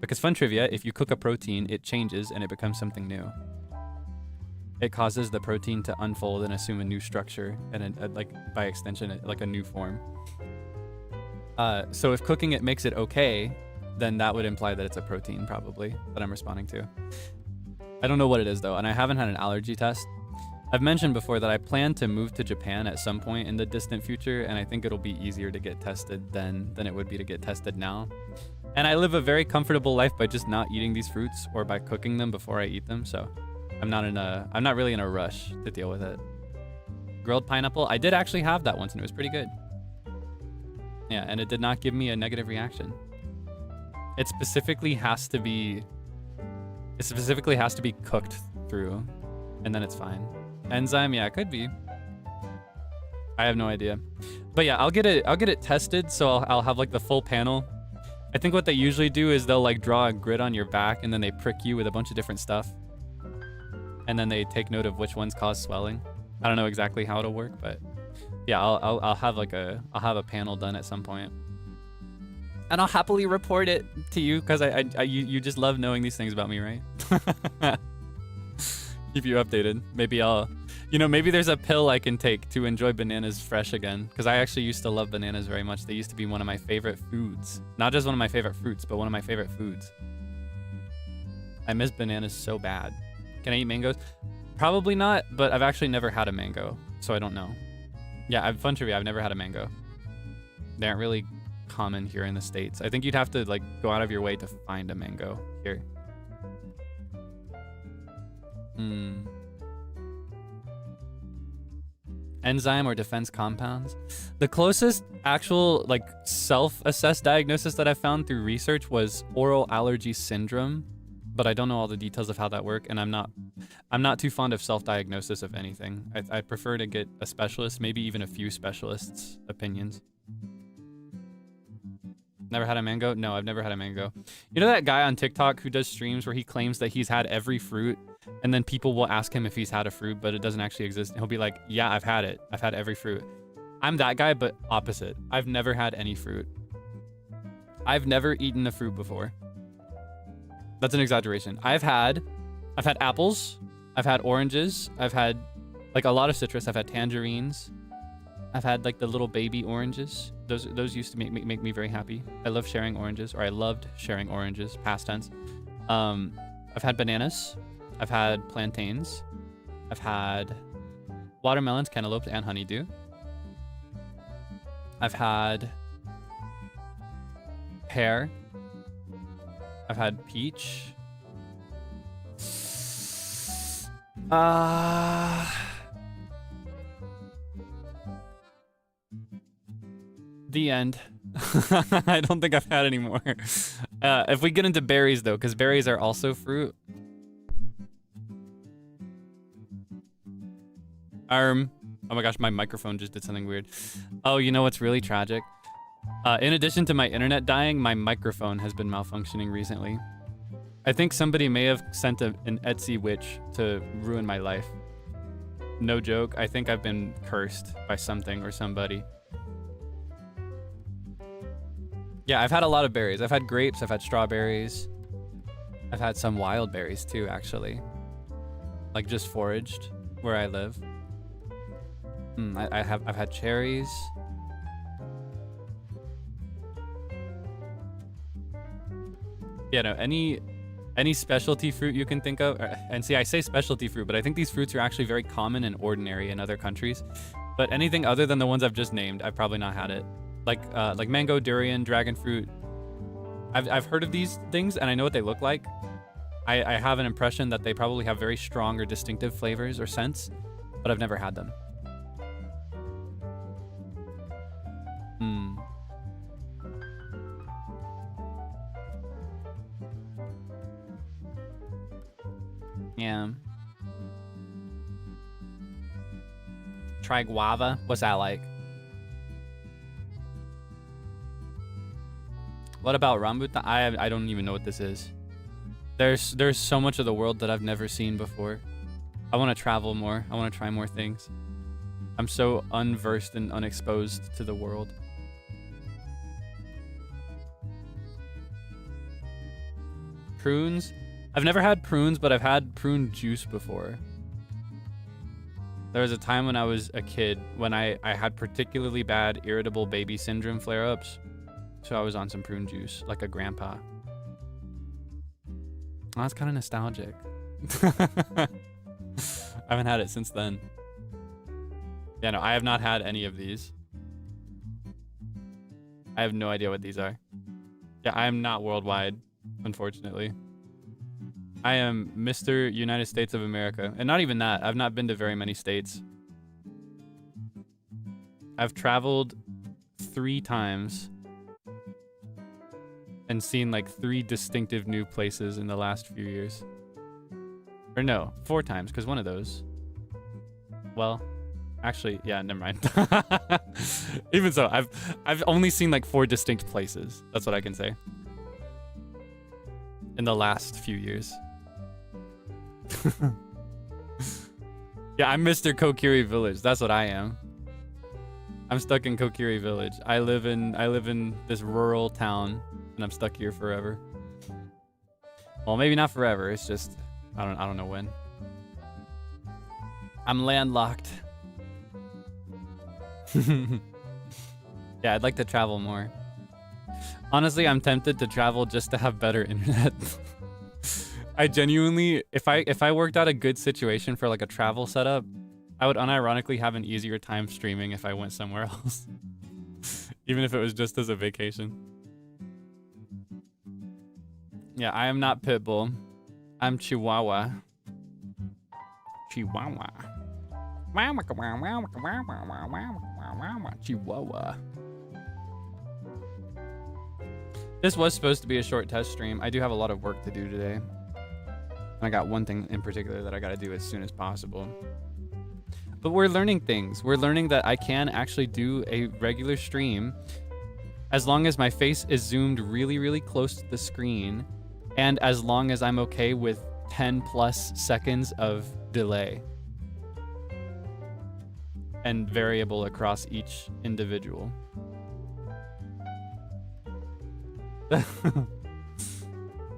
A: Because fun trivia, if you cook a protein, it changes and it becomes something new. It causes the protein to unfold and assume a new structure and like by extension, like a new form. So if cooking it makes it okay, then that would imply that it's a protein probably that I'm responding to. I don't know what it is though, and I haven't had an allergy test. I've mentioned before that I plan to move to Japan at some point in the distant future, and I think it'll be easier to get tested than it would be to get tested now. And I live a very comfortable life by just not eating these fruits or by cooking them before I eat them, so I'm not really in a rush to deal with it. Grilled pineapple, I did actually have that once and it was pretty good. Yeah, and it did not give me a negative reaction. It specifically has to be cooked through, and then it's fine. Enzyme, yeah, it could be. I have no idea. But yeah, I'll get it tested, so I'll have like the full panel. I think what they usually do is they'll like draw a grid on your back and then they prick you with a bunch of different stuff. And then they take note of which ones cause swelling. I don't know exactly how it'll work, but yeah, I'll have a panel done at some point. And I'll happily report it to you because you just love knowing these things about me, right? Keep you updated. Maybe there's a pill I can take to enjoy bananas fresh again, because I actually used to love bananas very much. They used to be one of my favorite foods. Not just one of my favorite fruits, but one of my favorite foods. I miss bananas so bad. Can I eat mangoes? Probably not, but I've actually never had a mango, so I don't know. Yeah, fun trivia, I've never had a mango. They aren't really common here in the States. I think you'd have to like go out of your way to find a mango here. Enzyme or defense compounds. The closest actual like self-assessed diagnosis that I found through research was oral allergy syndrome, but I don't know all the details of how that work, and I'm not too fond of self-diagnosis of anything. I prefer to get a specialist, maybe even a few specialists' opinions. Never had a mango? No, I've never had a mango. You know that guy on TikTok who does streams where he claims that he's had every fruit, and then people will ask him if he's had a fruit, but it doesn't actually exist. And he'll be like, yeah, I've had it. I've had every fruit. I'm that guy, but opposite. I've never had any fruit. I've never eaten a fruit before. That's an exaggeration. I've had apples. I've had oranges. I've had like a lot of citrus. I've had tangerines. I've had like the little baby oranges. Those used to make me very happy. I love sharing oranges, or I loved sharing oranges, past tense. I've had bananas. I've had plantains. I've had watermelons, cantaloupes, and honeydew. I've had pear. I've had peach. The end. I don't think I've had any more. If we get into berries though, because berries are also fruit. Oh my gosh, my microphone just did something weird. Oh, you know what's really tragic? In addition to my internet dying, my microphone has been malfunctioning recently. I think somebody may have sent an Etsy witch to ruin my life. No joke, I think I've been cursed by something or somebody. Yeah, I've had a lot of berries. I've had grapes, I've had strawberries. I've had some wild berries too, actually. Like just foraged. where I live. I've had cherries. Yeah, no, any specialty fruit you can think of. And see, I say specialty fruit, but I think these fruits are actually very common and ordinary in other countries. But anything other than the ones I've just named, I've probably not had it. Like mango, durian, dragon fruit. I've heard of these things and I know what they look like. I have an impression that they probably have very strong or distinctive flavors or scents, but I've never had them. Yeah. Try guava. What's that like? What about rambutan? I don't even know what this is. There's so much of the world that I've never seen before. I want to travel more. I want to try more things. I'm so unversed and unexposed to the world. Prunes? I've never had prunes, but I've had prune juice before. There was a time when I was a kid when I had particularly bad irritable baby syndrome flare-ups. So I was on some prune juice, like a grandpa. Oh, that's kind of nostalgic. I haven't had it since then. Yeah, no, I have not had any of these. I have no idea what these are. Yeah, I am not worldwide, unfortunately. I am Mr. United States of America. And not even that. I've not been to very many states. I've traveled 3 times and seen like 3 distinctive new places in the last few years. Or no, 4 times, because one of those... Well, actually, yeah, never mind. Even so, I've only seen like 4 distinct places. That's what I can say. In the last few years. Yeah, I'm Mr. Kokiri Village. That's what I am. I'm stuck in Kokiri Village. I live in this rural town, and I'm stuck here forever. Well, maybe not forever. It's just I don't know when. I'm landlocked. Yeah, I'd like to travel more. Honestly, I'm tempted to travel just to have better internet. I genuinely, if I worked out a good situation for like a travel setup, I would unironically have an easier time streaming if I went somewhere else. Even if it was just as a vacation. Yeah, I am not Pitbull. I'm Chihuahua. Chihuahua. Chihuahua. This was supposed to be a short test stream. I do have a lot of work to do today. I got one thing in particular that I got to do as soon as possible. But we're learning things. We're learning that I can actually do a regular stream as long as my face is zoomed really, really close to the screen and as long as I'm okay with 10 plus seconds of delay and variable across each individual.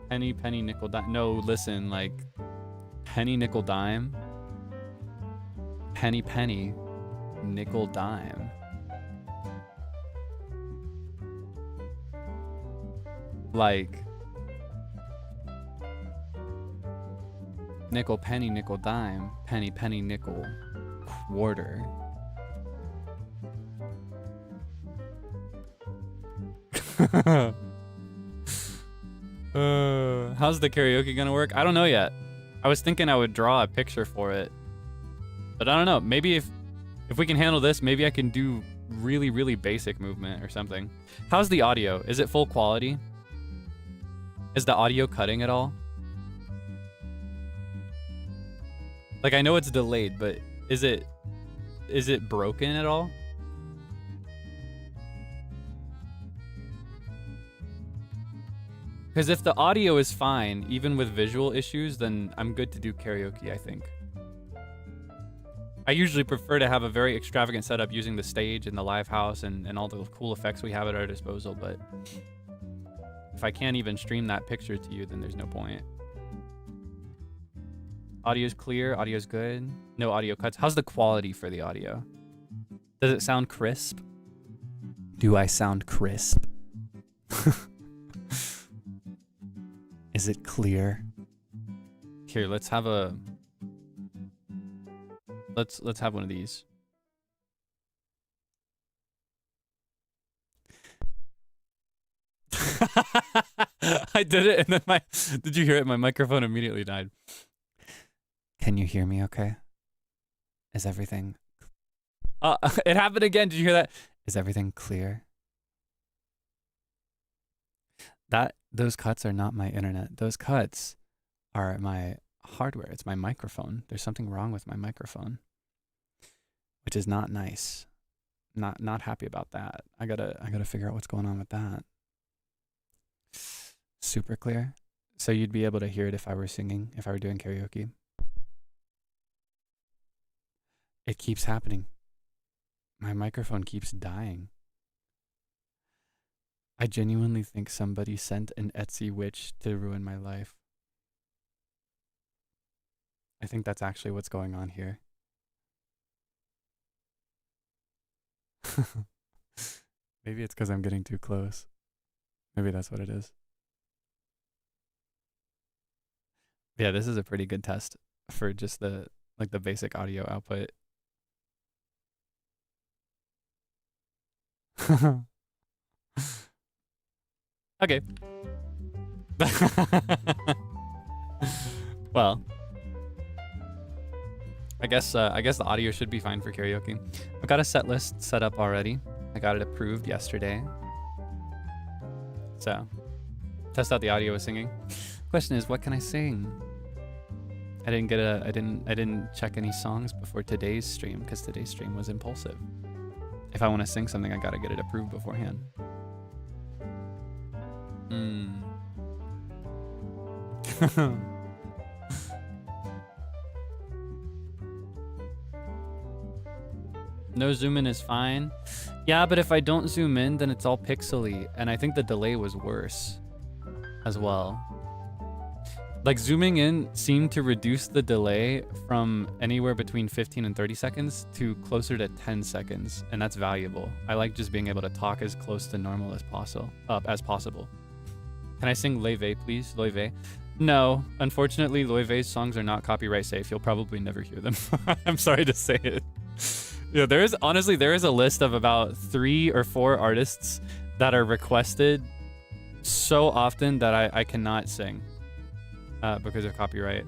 A: Penny, penny, nickel, dime. No, listen, like, penny, nickel, dime. Penny, penny, nickel, dime. Like, nickel, penny, nickel, dime. Penny, penny, nickel, quarter. How's the karaoke gonna work? I don't know yet. I was thinking I would draw a picture for it, but I don't know. Maybe if we can handle this, maybe I can do really, really basic movement or something. How's the audio? Is it full quality? Is the audio cutting at all? Like, I know it's delayed, but is it broken at all? Because if the audio is fine, even with visual issues, then I'm good to do karaoke, I think. I usually prefer to have a very extravagant setup using the stage and the live house and all the cool effects we have at our disposal, but if I can't even stream that picture to you, then there's no point. Audio's clear, audio's good. No audio cuts. How's the quality for the audio? Does it sound crisp? Do I sound crisp? Is it clear? Here, let's have a let's have one of these. I did it, and then did you hear it? My microphone immediately died. Can you hear me okay? Is everything... it happened again. Did you hear that? Is everything clear? Those cuts are not my internet. Those cuts are my hardware. It's my microphone. There's something wrong with my microphone, which is not nice. Not happy about that. I gotta figure out what's going on with that. Super clear. So you'd be able to hear it if I were singing, if I were doing karaoke. It keeps happening. My microphone keeps dying. I genuinely think somebody sent an Etsy witch to ruin my life. I think that's actually what's going on here. Maybe it's because I'm getting too close. Maybe that's what it is. Yeah, this is a pretty good test for just the basic audio output. Okay. Well, I guess the audio should be fine for karaoke. I've got a set list set up already. I got it approved yesterday. So, test out the audio with singing. Question is, what can I sing? I didn't check any songs before today's stream because today's stream was impulsive. If I want to sing something, I gotta get it approved beforehand. No zoom in is fine. Yeah, but if I don't zoom in, then it's all pixely, and I think the delay was worse as well. Like, zooming in seemed to reduce the delay from anywhere between 15 and 30 seconds to closer to 10 seconds, and that's valuable. I like just being able to talk as close to normal as possible. Can I sing Leve, please? Leve? No, unfortunately, Leve's songs are not copyright safe. You'll probably never hear them. I'm sorry to say it. Yeah, there is a list of about 3 or 4 artists that are requested so often that I cannot sing because of copyright.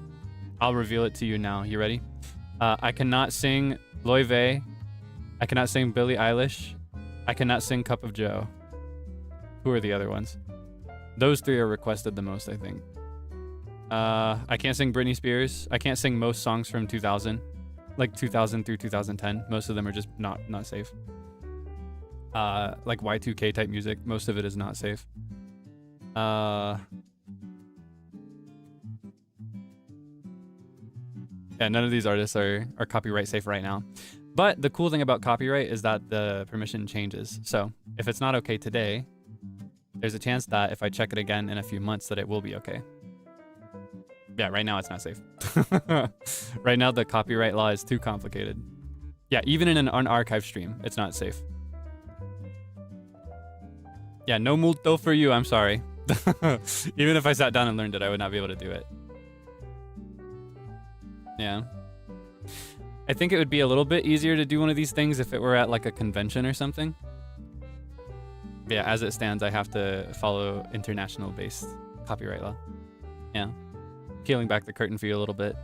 A: I'll reveal it to you now. You ready? I cannot sing Loive. I cannot sing Billie Eilish. I cannot sing Cup of Joe. Who are the other ones? Those 3 are requested the most, I think. I can't sing Britney Spears. I can't sing most songs from 2000. Like 2000 through 2010. Most of them are just not safe. Like Y2K type music. Most of it is not safe. Yeah, none of these artists are copyright safe right now. But the cool thing about copyright is that the permission changes. So if it's not okay today, there's a chance that if I check it again in a few months that it will be okay. Yeah, right now it's not safe. Right now the copyright law is too complicated. Yeah, even in an unarchived stream, it's not safe. Yeah, no multo for you, I'm sorry. Even if I sat down and learned it, I would not be able to do it. Yeah. I think it would be a little bit easier to do one of these things if it were at like a convention or something. But yeah, as it stands, I have to follow international-based copyright law. Yeah. Peeling back the curtain for you a little bit.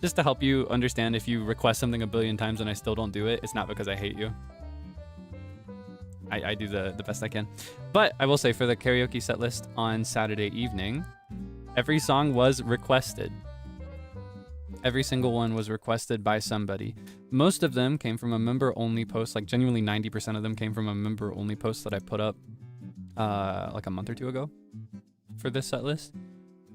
A: Just to help you understand, if you request something a billion times and I still don't do it, it's not because I hate you. I do the best I can. But I will say, for the karaoke set list on Saturday evening, every song was requested. Every single one was requested by somebody. Most of them came from a member-only post. Like, genuinely 90% of them came from a member-only post that I put up like a month or 2 ago for this set list.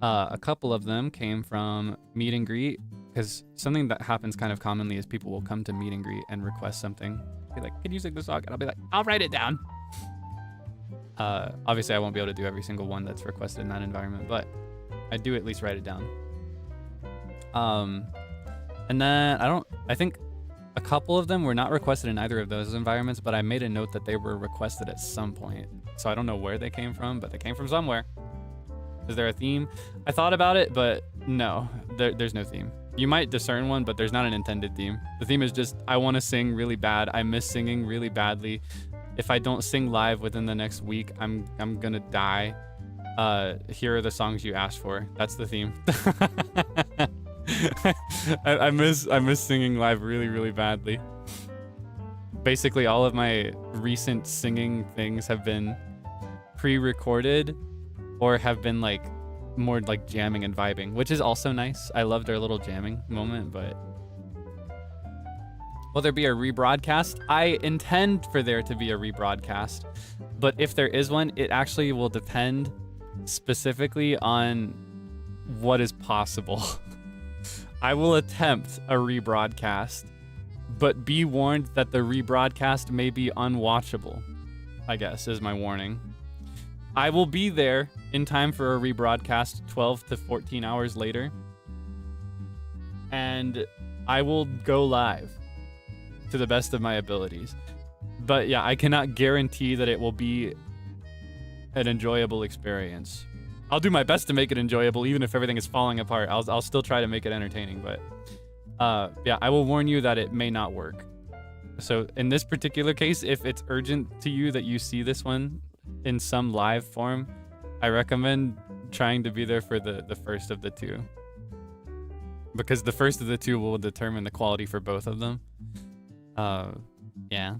A: A couple of them came from meet and greet, because something that happens kind of commonly is people will come to meet and greet and request something. Be like, can you sing the song? And I'll be like, I'll write it down. Obviously, I won't be able to do every single one that's requested in that environment, but I do at least write it down. And then I think a couple of them were not requested in either of those environments, but I made a note that they were requested at some point. So I don't know where they came from, but they came from somewhere. Is there a theme? I thought about it, but no, there's no theme. You might discern one, but there's not an intended theme. The theme is just, I want to sing really bad. I miss singing really badly. If I don't sing live within the next week, I'm gonna die. Here are the songs you asked for. That's the theme. I miss singing live really, really badly. Basically, all of my recent singing things have been pre-recorded or have been like more like jamming and vibing, which is also nice. I loved our little jamming moment, but will there be a rebroadcast? I intend for there to be a rebroadcast, but if there is one, it actually will depend specifically on what is possible. I will attempt a rebroadcast, but be warned that the rebroadcast may be unwatchable, I guess, is my warning. I will be there in time for a rebroadcast 12 to 14 hours later, and I will go live to the best of my abilities. But yeah, I cannot guarantee that it will be an enjoyable experience. I'll do my best to make it enjoyable, even if everything is falling apart. I'll still try to make it entertaining, but yeah, I will warn you that it may not work. So in this particular case, if it's urgent to you that you see this one in some live form, I recommend trying to be there for the first of the two, because the first of the two will determine the quality for both of them. Yeah.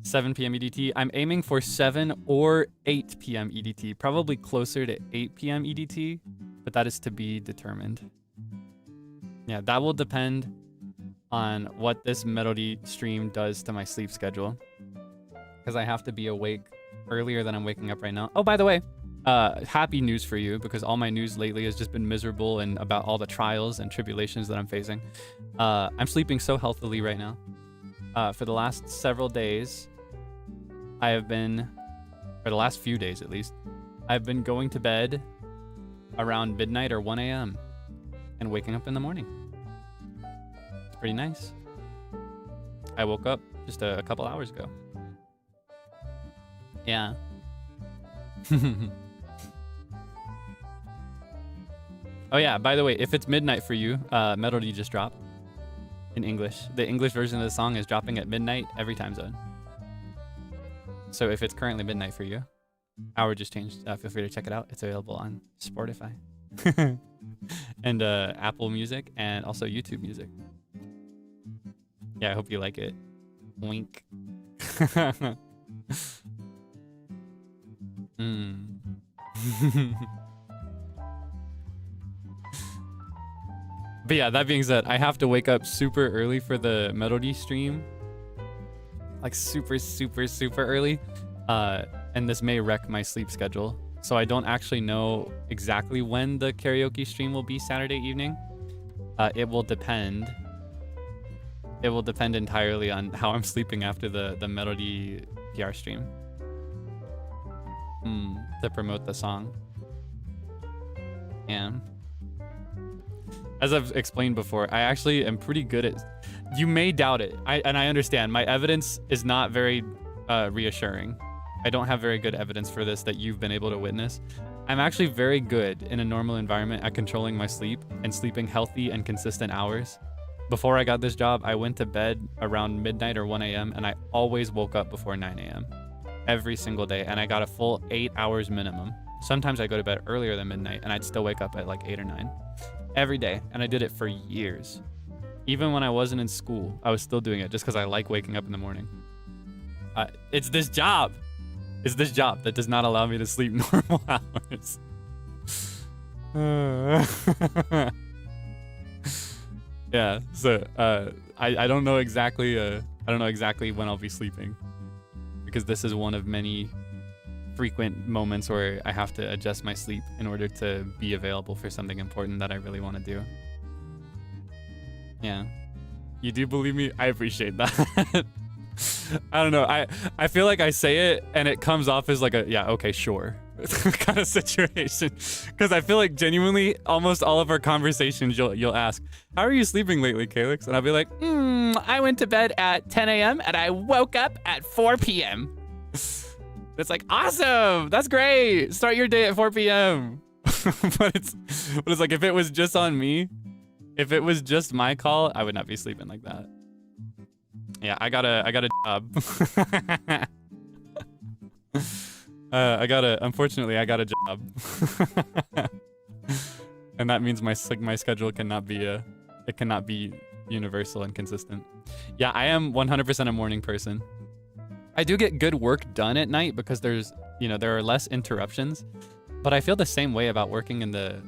A: 7 p.m. EDT. I'm aiming for 7 or 8 p.m. EDT, probably closer to 8 p.m. EDT, but that is to be determined. Yeah, that will depend on what this Melody stream does to my sleep schedule, because I have to be awake earlier than I'm waking up right now. Oh, by the way, happy news for you, because all my news lately has just been miserable and about all the trials and tribulations that I'm facing. I'm sleeping so healthily right now. For the last several days, I have been, for the last few days at least, I've been going to bed around midnight or 1 a.m. and waking up in the morning. It's pretty nice. I woke up just a couple hours ago. Yeah. Oh yeah, by the way, if it's midnight for you, Melody just dropped in English. The English version of the song is dropping at midnight every time zone. So if it's currently midnight for you, hour just changed. Feel free to check it out. It's available on Spotify and Apple Music and also YouTube Music. Yeah, I hope you like it. Wink. But yeah, that being said, I have to wake up super early for the Melody stream. Like super, super, super early. And this may wreck my sleep schedule. So I don't actually know exactly when the karaoke stream will be Saturday evening. It will depend. It will depend entirely on how I'm sleeping after the Melody PR stream. To promote the song. Yeah. As I've explained before, I actually am pretty good at... You may doubt it, and I understand. My evidence is not very reassuring. I don't have very good evidence for this that you've been able to witness. I'm actually very good in a normal environment at controlling my sleep and sleeping healthy and consistent hours. Before I got this job, I went to bed around midnight or 1 a.m. and I always woke up before 9 a.m. every single day, and I got a full 8 hours minimum. Sometimes I go to bed earlier than midnight and I'd still wake up at like 8 or 9 every day, and I did it for years. Even when I wasn't in school, I was still doing it just because I like waking up in the morning. It's this job. It's this job that does not allow me to sleep normal hours. Yeah, so I don't know exactly when I'll be sleeping, because this is one of many frequent moments where I have to adjust my sleep in order to be available for something important that I really want to do. Yeah. You do believe me? I appreciate that. I don't know. I feel like I say it and it comes off as like a, yeah, okay, sure. kind of situation, because I feel like genuinely almost all of our conversations you'll ask, how are you sleeping lately, Kaelix? And I'll be like, I went to bed at 10 a.m. and I woke up at 4 p.m. It's like, awesome, that's great, start your day at 4 p.m. but it's like, if it was just on me, if it was just my call, I would not be sleeping like that. Yeah, I got a job. Unfortunately, I got a job. And that means my schedule cannot be it cannot be universal and consistent. Yeah, I am 100% a morning person. I do get good work done at night because there are less interruptions, but I feel the same way about working in the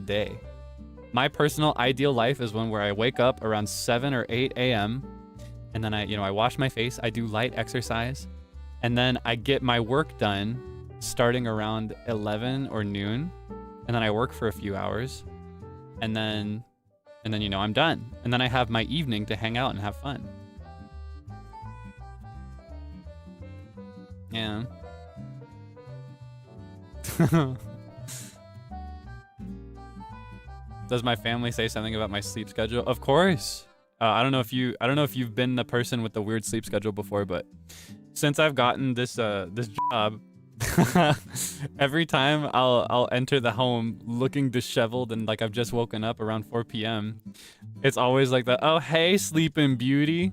A: day. My personal ideal life is one where I wake up around 7 or 8 a.m. and then I wash my face, I do light exercise, and then I get my work done starting around 11 or noon, and then I work for a few hours, and then I'm done. And then I have my evening to hang out and have fun. Yeah. Does my family say something about my sleep schedule? Of course. I don't know if you've been the person with the weird sleep schedule before, but since I've gotten this job, every time I'll enter the home looking disheveled and like I've just woken up around 4 p.m. It's always like the, oh hey, sleeping beauty,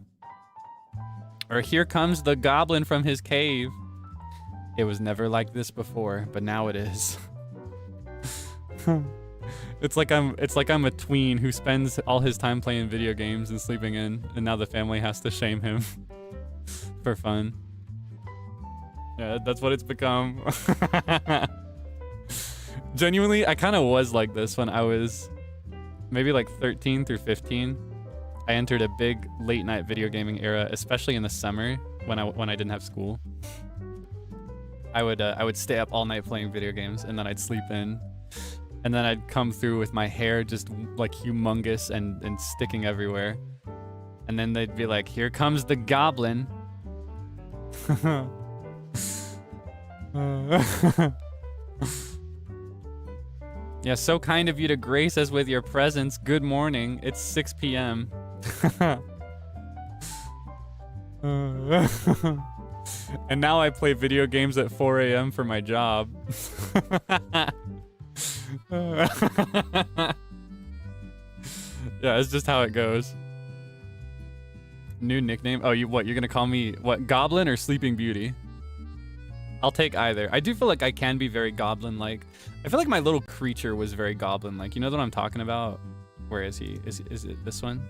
A: or here comes the goblin from his cave. It was never like this before, but now it is. It's like I'm a tween who spends all his time playing video games and sleeping in, and now the family has to shame him for fun. Yeah, that's what it's become. Genuinely, I kind of was like this when I was maybe like 13 through 15. I entered a big late night video gaming era, especially in the summer when I didn't have school. I would stay up all night playing video games, and then I'd sleep in. And then I'd come through with my hair just like humongous and sticking everywhere. And then they'd be like, here comes the goblin. Yeah, so kind of you to grace us with your presence. Good morning. It's 6 p.m. And now I play video games at 4 a.m. for my job. Yeah, it's just how it goes. New nickname? Oh, you're gonna call me what, Goblin or Sleeping Beauty? I'll take either. I do feel like I can be very goblin-like. I feel like my little creature was very goblin-like. You know what I'm talking about? Where is he? Is it this one?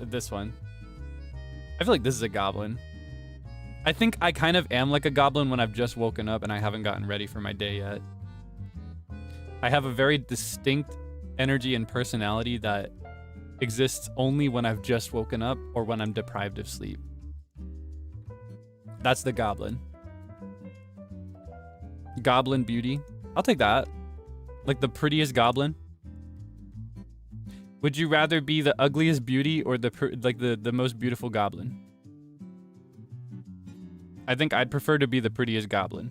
A: This one. I feel like this is a goblin. I think I kind of am like a goblin when I've just woken up and I haven't gotten ready for my day yet. I have a very distinct energy and personality that exists only when I've just woken up or when I'm deprived of sleep. That's the goblin. Goblin beauty. I'll take that. Like the prettiest goblin. Would you rather be the ugliest beauty or the most beautiful goblin? I think I'd prefer to be the prettiest goblin.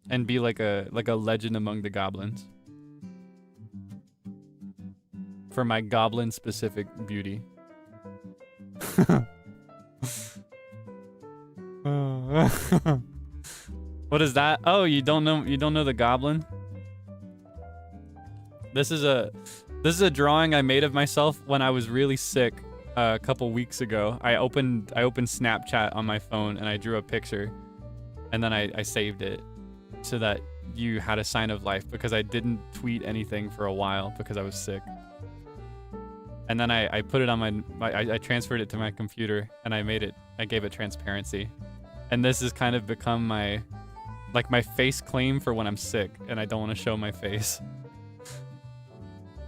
A: And be like a legend among the goblins. For my goblin specific beauty. What is that? Oh, you don't know the goblin? This is a drawing I made of myself when I was really sick a couple weeks ago. I opened Snapchat on my phone and I drew a picture, and then I saved it so that you had a sign of life, because I didn't tweet anything for a while because I was sick. And then I put it on I transferred it to my computer, and I gave it transparency. And this has kind of become my face claim for when I'm sick and I don't want to show my face.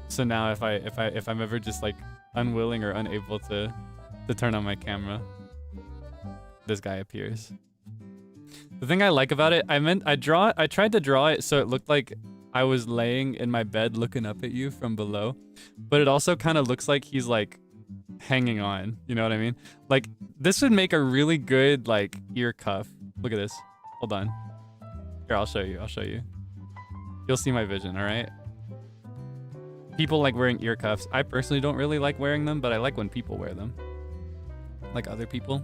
A: So now if I'm ever just like unwilling or unable to turn on my camera, this guy appears. The thing I like about it, I tried to draw it so it looked like I was laying in my bed looking up at you from below, but it also kind of looks like he's like hanging on. You know what I mean? Like, this would make a really good, like, ear cuff. Look at this. Hold on. Here, I'll show you. I'll show you. You'll see my vision, all right? People like wearing ear cuffs. I personally don't really like wearing them, but I like when people wear them. Like other people.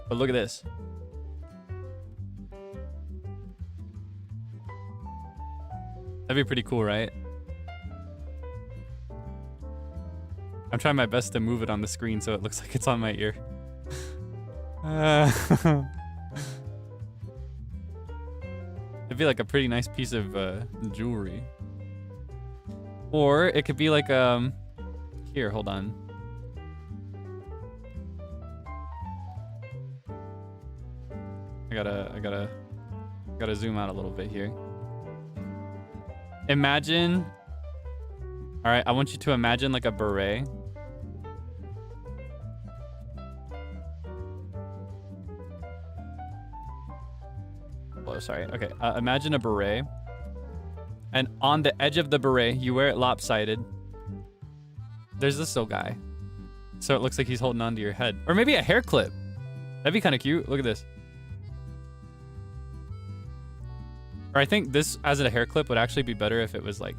A: But look at this. That'd be pretty cool, right? I'm trying my best to move it on the screen so it looks like it's on my ear. It'd be like a pretty nice piece of jewelry. Or it could be like, here, hold on. I gotta zoom out a little bit here. Imagine, all right, I want you to imagine like a beret. Oh, sorry, okay, imagine a beret. And on the edge of the beret, you wear it lopsided. There's this little guy. So it looks like he's holding onto your head. Or maybe a hair clip. That'd be kind of cute. Look at this. Or I think this as a hair clip would actually be better if it was like,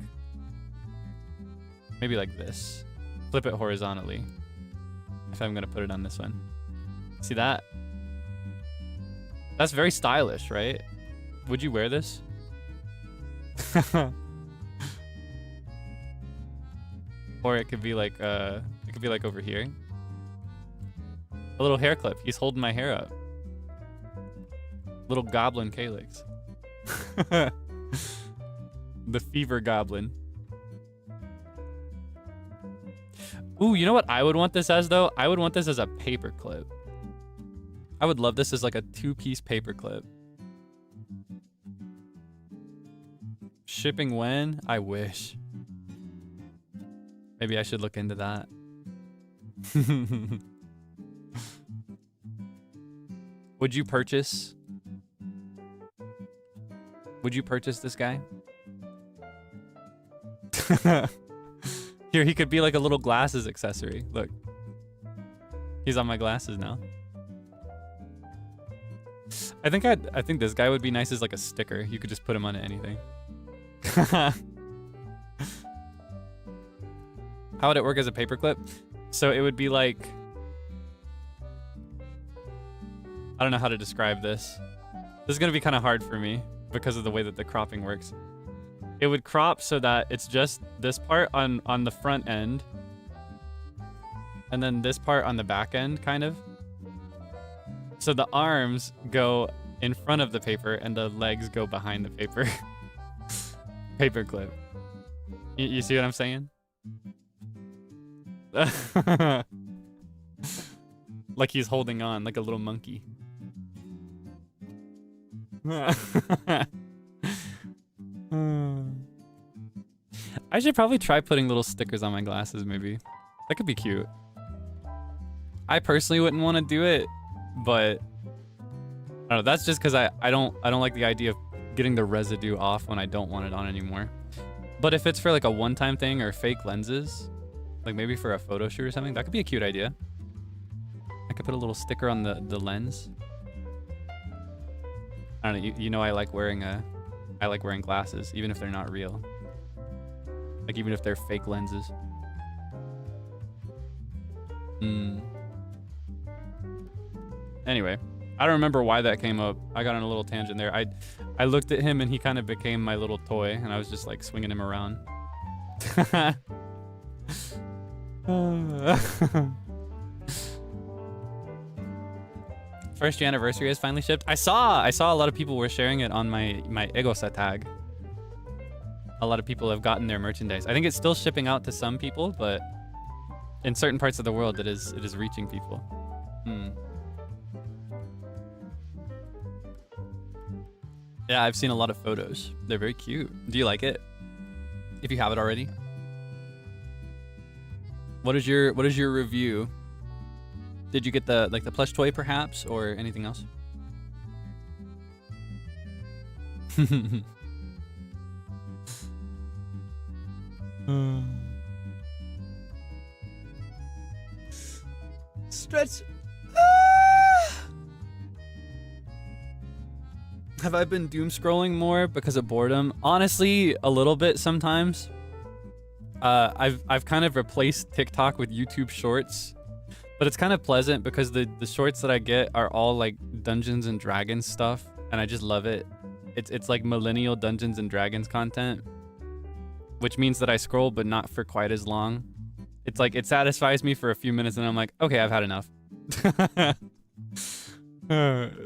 A: maybe like this. Flip it horizontally. If I'm gonna put it on this one. See that? That's very stylish, right? Would you wear this? Or it could be like over here. A little hair clip. He's holding my hair up. Little goblin Kaelix. The fever goblin. Ooh, you know what I would want this as though? I would want this as a paper clip. I would love this as like a 2-piece paper clip. Shipping when? I wish. Maybe I should look into that. Would you purchase? Would you purchase this guy? Here, he could be like a little glasses accessory. Look. He's on my glasses now. I think this guy would be nice as like a sticker. You could just put him on anything. How would it work as a paperclip? So it would be like, I don't know how to describe this. This is gonna be kind of hard for me because of the way that the cropping works. It would crop so that it's just this part on the front end, and then this part on the back end, kind of. So the arms go in front of the paper and the legs go behind the paper. Paperclip. You see what I'm saying? Like he's holding on, like a little monkey. I should probably try putting little stickers on my glasses, maybe. That could be cute. I personally wouldn't want to do it, but I don't know, that's just because I don't like the idea of getting the residue off when I don't want it on anymore. But if it's for like a one-time thing or fake lenses, like maybe for a photo shoot or something, that could be a cute idea. I could put a little sticker on the lens. I don't know, you know I like wearing glasses, even if they're not real. Like even if they're fake lenses. Anyway, I don't remember why that came up. I got on a little tangent there. I looked at him and he kind of became my little toy, and I was just like swinging him around. First anniversary has finally shipped. I saw a lot of people were sharing it on my Egosa tag. A lot of people have gotten their merchandise. I think it's still shipping out to some people, but in certain parts of the world it is reaching people. Yeah, I've seen a lot of photos. They're very cute. Do you like it? If you have it already. What is your review? Did you get the plush toy perhaps, or anything else? stretch. Have I been doom scrolling more because of boredom? Honestly, a little bit sometimes. I've kind of replaced TikTok with YouTube Shorts, but it's kind of pleasant because the shorts that I get are all like Dungeons and Dragons stuff, and I just love it. It's like millennial Dungeons and Dragons content, which means that I scroll, but not for quite as long. It's like it satisfies me for a few minutes, and I'm like, okay, I've had enough.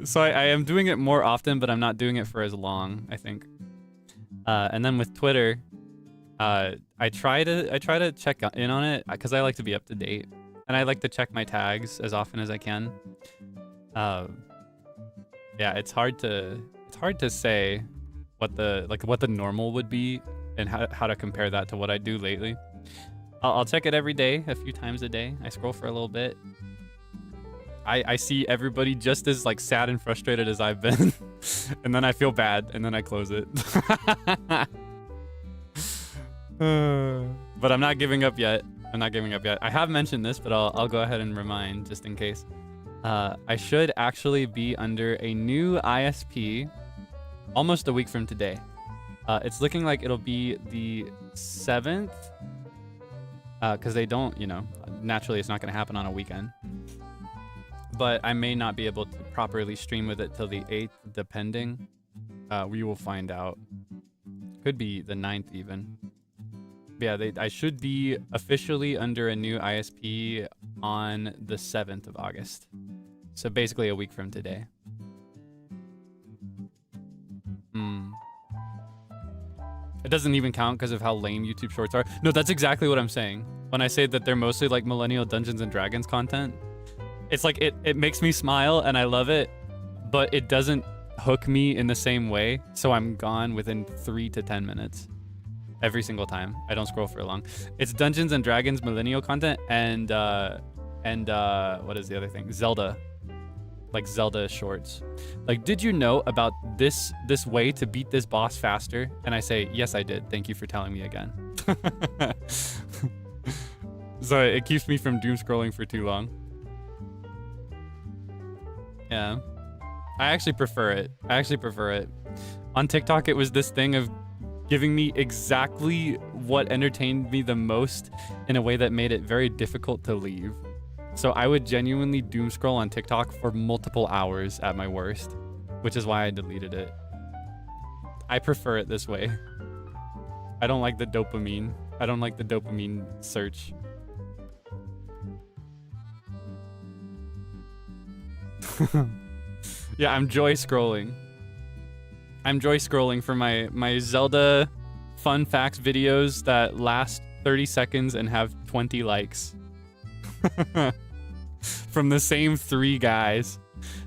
A: So I am doing it more often, but I'm not doing it for as long, I think. And then with Twitter, I try to check in on it because I like to be up to date, and I like to check my tags as often as I can. Yeah, it's hard to say what the normal would be and how to compare that to what I do lately. I'll check it every day, a few times a day. I scroll for a little bit. I see everybody just as like sad and frustrated as I've been, and then I feel bad, and then I close it. But I'm not giving up yet. I have mentioned this, but I'll go ahead and remind just in case. I should actually be under a new ISP almost a week from today. It's looking like it'll be the 7th, because they don't, naturally it's not going to happen on a weekend. But I may not be able to properly stream with it till the 8th, depending. We will find out. Could be the 9th even. But yeah, I should be officially under a new ISP on the 7th of August. So basically a week from today. It doesn't even count because of how lame YouTube Shorts are. No, that's exactly what I'm saying. When I say that they're mostly like millennial Dungeons and Dragons content. It's like it makes me smile and I love it, but it doesn't hook me in the same way. So I'm gone within 3 to 10 minutes every single time. I don't scroll for long. It's Dungeons and Dragons millennial content and what is the other thing? Zelda. Like Zelda shorts. Like, did you know about this way to beat this boss faster? And I say, yes, I did. Thank you for telling me again. So it keeps me from doom scrolling for too long. Yeah. I actually prefer it. On TikTok, it was this thing of giving me exactly what entertained me the most in a way that made it very difficult to leave. So I would genuinely doom scroll on TikTok for multiple hours at my worst, which is why I deleted it. I prefer it this way. I don't like the dopamine. I don't like the dopamine search. Yeah, I'm joy scrolling. I'm joy scrolling for my Zelda fun facts videos that last 30 seconds and have 20 likes. From the same 3 guys.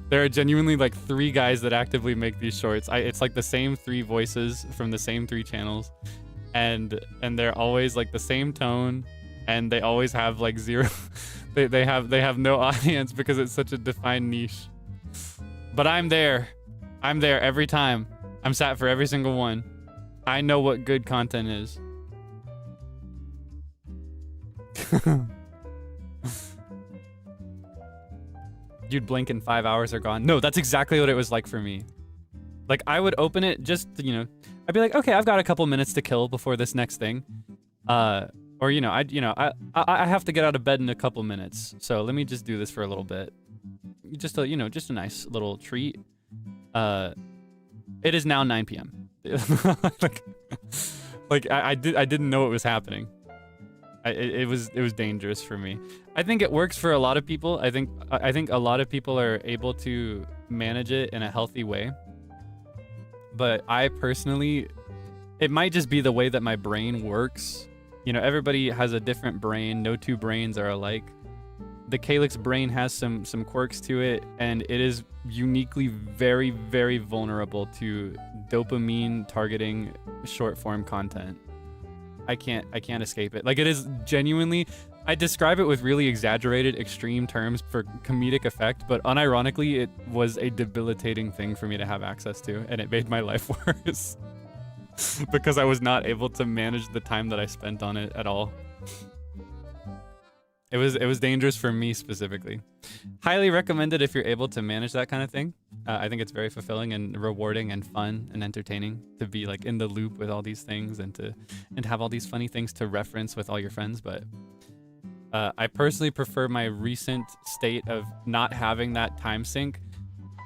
A: There are genuinely like 3 guys that actively make these shorts. It's like the same 3 voices from the same 3 channels, and they're always like the same tone, and they always have like 0. they have no audience because it's such a defined niche. But I'm there every time. I'm sat for every single one. I know what good content is. You'd blink and 5 hours are gone. No, that's exactly what it was like for me. Like, I would open it just, I'd be like, okay, I've got a couple minutes to kill before this next thing. Or, I have to get out of bed in a couple minutes. So let me just do this for a little bit. Just a nice little treat. It is now 9 p.m. I didn't know it was happening. It was dangerous for me. I think it works for a lot of people. I think a lot of people are able to manage it in a healthy way. But I personally, it might just be the way that my brain works. Everybody has a different brain. No 2 brains are alike. The Kaelix brain has some quirks to it, and it is uniquely very, very vulnerable to dopamine targeting short form content. I can't escape it. Like, it is genuinely, I describe it with really exaggerated extreme terms for comedic effect, but unironically, it was a debilitating thing for me to have access to, and it made my life worse because I was not able to manage the time that I spent on it at all. It was dangerous for me specifically. Highly recommended if you're able to manage that kind of thing. I think it's very fulfilling and rewarding and fun and entertaining to be like in the loop with all these things and to have all these funny things to reference with all your friends. But I personally prefer my recent state of not having that time sync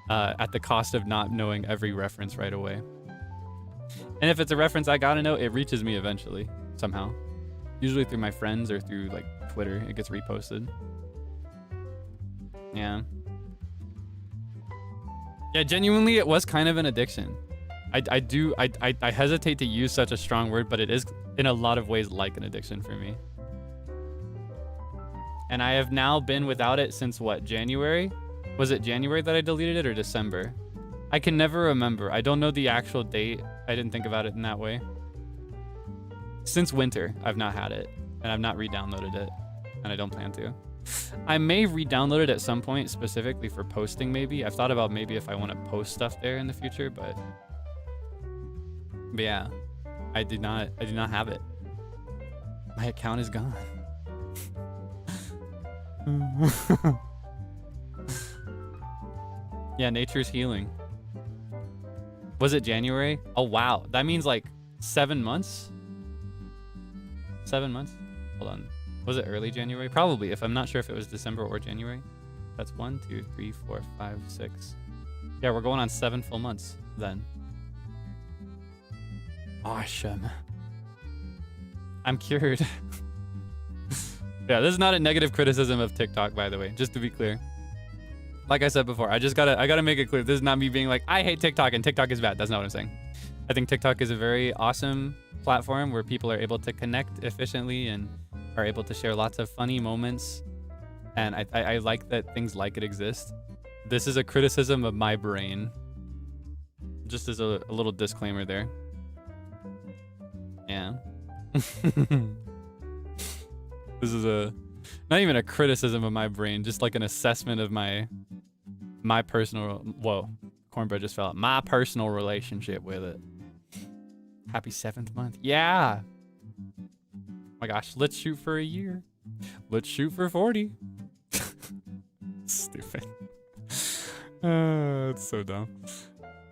A: at the cost of not knowing every reference right away. And if it's a reference I gotta know, it reaches me eventually somehow. Usually through my friends or through like Twitter, it gets reposted. Yeah. Yeah, genuinely, it was kind of an addiction. I hesitate to use such a strong word, but it is in a lot of ways like an addiction for me. And I have now been without it since what, January? Was it January that I deleted it or December? I can never remember. I don't know the actual date. I didn't think about it in that way. Since winter, I've not had it, and I've not re-downloaded it, and I don't plan to. I may re-download it at some point, specifically for posting maybe. I've thought about maybe if I want to post stuff there in the future, but yeah, I do not have it. My account is gone. Yeah, nature's healing. Was it January? Oh wow, that means like 7 months? 7 months? Hold on. Was it early January? Probably, if I'm not sure if it was December or January. That's 1, 2, 3, 4, 5, 6. Yeah, we're going on 7 full months then. Awesome. I'm cured. Yeah, this is not a negative criticism of TikTok, by the way, just to be clear. Like I said before, I gotta make it clear. This is not me being like, I hate TikTok and TikTok is bad. That's not what I'm saying. I think TikTok is a very awesome platform where people are able to connect efficiently and are able to share lots of funny moments. And I like that things like it exist. This is a criticism of my brain. Just as a little disclaimer there. Yeah. This is not even a criticism of my brain, just like an assessment of my personal, whoa, cornbread just fell out. My personal relationship with it. Happy 7th month. Yeah. Oh my gosh, let's shoot for a year. Let's shoot for 40. Stupid. It's so dumb.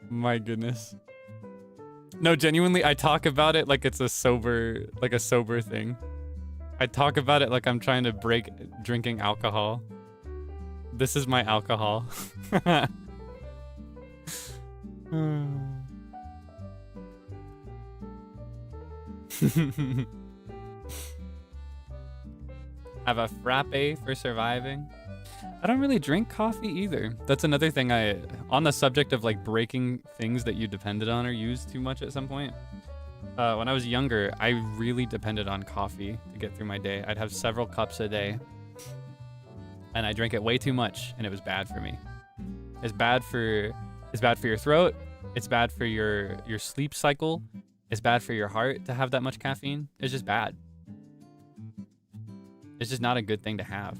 A: My goodness. No, genuinely, I talk about it like it's a sober thing. I talk about it like I'm trying to break drinking alcohol. This is my alcohol. Have a frappe for surviving. I don't really drink coffee either. That's another thing on the subject of like breaking things that you depended on or used too much at some point. When I was younger, I really depended on coffee to get through my day. I'd have several cups a day and I drank it way too much and it was bad for me. It's bad for your throat. It's bad for your sleep cycle. It's bad for your heart to have that much caffeine. It's just bad. It's just not a good thing to have.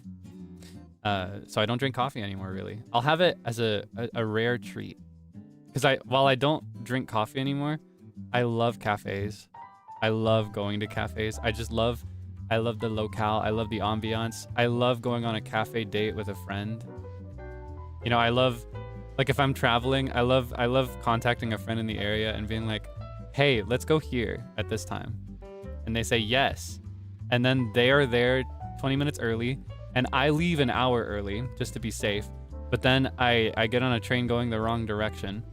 A: So I don't drink coffee anymore, really. I'll have it as a rare treat. Because while I don't drink coffee anymore, I love cafes. I love going to cafes. I love the locale. I love the ambiance. I love going on a cafe date with a friend. You know, I love, like if I'm traveling, I love contacting a friend in the area and being like, hey, let's go here at this time. And they say yes. And then they are there 20 minutes early and I leave an hour early just to be safe. But then I get on a train going the wrong direction.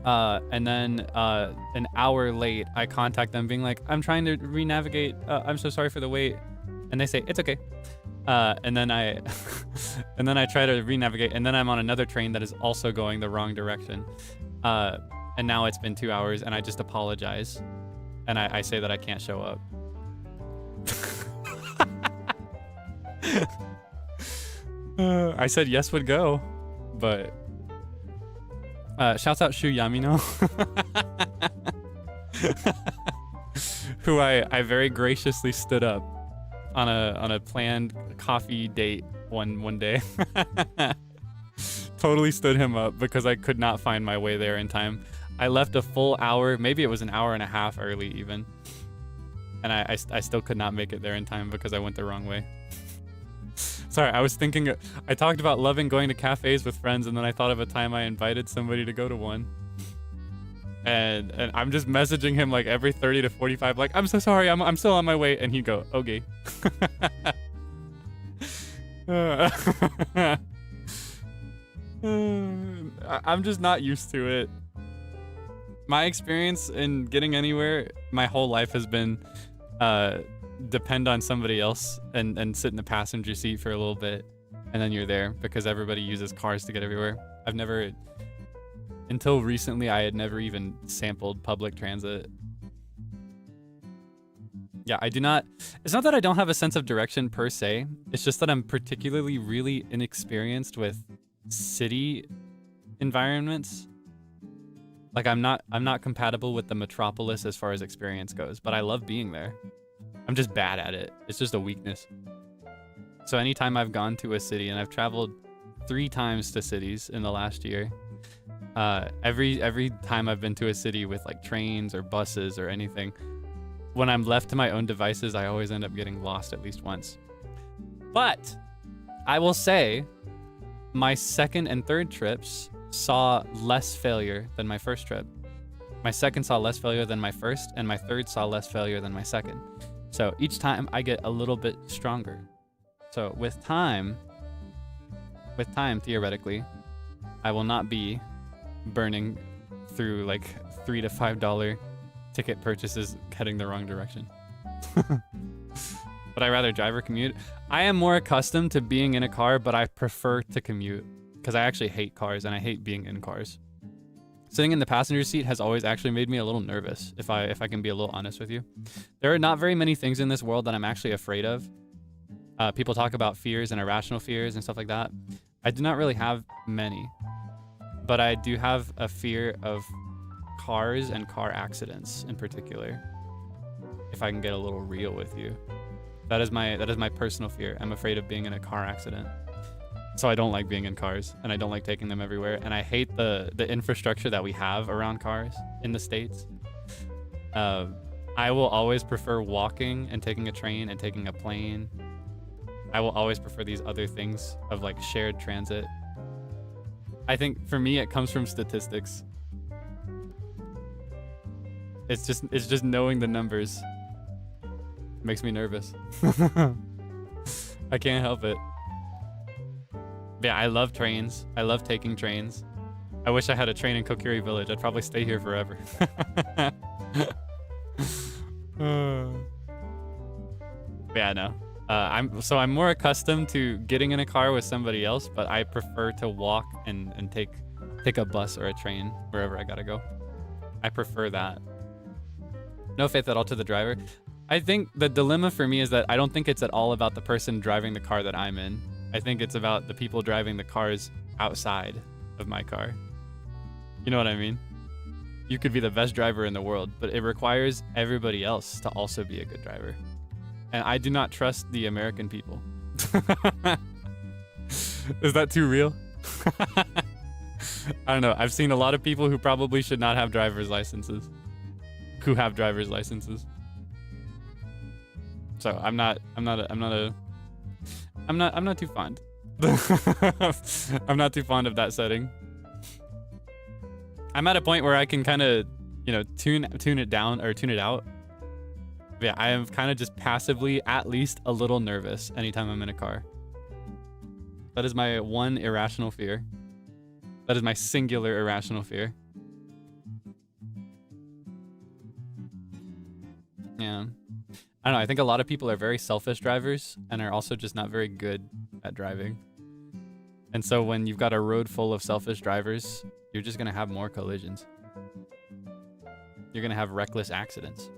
A: And then an hour late, I contact them being like, I'm trying to re-navigate. I'm so sorry for the wait. And they say, it's okay. And then I try to re-navigate. And then I'm on another train that is also going the wrong direction. And now it's been 2 hours and I just apologize. And I say that I can't show up. I said yes would go, but shouts out Shu Yamino, who I very graciously stood up on a planned coffee date one day. Totally stood him up because I could not find my way there in time. I left a full hour, maybe it was an hour and a half early even, and I still could not make it there in time because I went the wrong way. Sorry, I was thinking, I talked about loving going to cafes with friends, and then I thought of a time I invited somebody to go to one. And I'm just messaging him like every 30 to 45, like, I'm so sorry, I'm still on my way. And he'd go, okay. I'm just not used to it. My experience in getting anywhere my whole life has been depend on somebody else and sit in the passenger seat for a little bit, and then you're there, because everybody uses cars to get everywhere. I've never, until recently, I had never even sampled public transit. Yeah, I do not, it's not that I don't have a sense of direction per se, it's just that I'm particularly really inexperienced with city environments. Like I'm not compatible with the metropolis as far as experience goes, but I love being there. I'm just bad at it. It's just a weakness. So anytime I've gone to a city, and I've traveled 3 times to cities in the last year, every time I've been to a city with like trains or buses or anything, when I'm left to my own devices, I always end up getting lost at least once. But I will say my second and third trips saw less failure than my first trip. My second saw less failure than my first, and my third saw less failure than my second. So each time I get a little bit stronger. So with time, theoretically, I will not be burning through like $3 to $5 ticket purchases heading the wrong direction. But I rather drive or commute. I am more accustomed to being in a car, but I prefer to commute because I actually hate cars and I hate being in cars. Sitting in the passenger seat has always actually made me a little nervous, if I can be a little honest with you. There are not very many things in this world that I'm actually afraid of. People talk about fears and irrational fears and stuff like that. I do not really have many, but I do have a fear of cars and car accidents in particular. If I can get a little real with you, that is my personal fear. I'm afraid of being in a car accident. So I don't like being in cars, and I don't like taking them everywhere, and I hate the infrastructure that we have around cars in the States. I will always prefer walking and taking a train and taking a plane. I will always prefer these other things of like shared transit. I think for me it comes from statistics. It's just knowing the numbers makes me nervous. I can't help it. Yeah, I love trains. I love taking trains. I wish I had a train in Kokiri Village. I'd probably stay here forever. Yeah, no. I'm more accustomed to getting in a car with somebody else, but I prefer to walk and take a bus or a train wherever I gotta go. I prefer that. No faith at all to the driver. I think the dilemma for me is that I don't think it's at all about the person driving the car that I'm in. I think it's about the people driving the cars outside of my car. You know what I mean? You could be the best driver in the world, but it requires everybody else to also be a good driver. And I do not trust the American people. Is that too real? I don't know. I've seen a lot of people who probably should not have driver's licenses, who have driver's licenses. So I'm not too fond. I'm not too fond of that setting. I'm at a point where I can kind of, tune it down or tune it out. But yeah, I am kind of just passively at least a little nervous anytime I'm in a car. That is my one irrational fear. That is my singular irrational fear. Yeah. I don't know, I think a lot of people are very selfish drivers and are also just not very good at driving. And so when you've got a road full of selfish drivers, you're just going to have more collisions. You're going to have reckless accidents.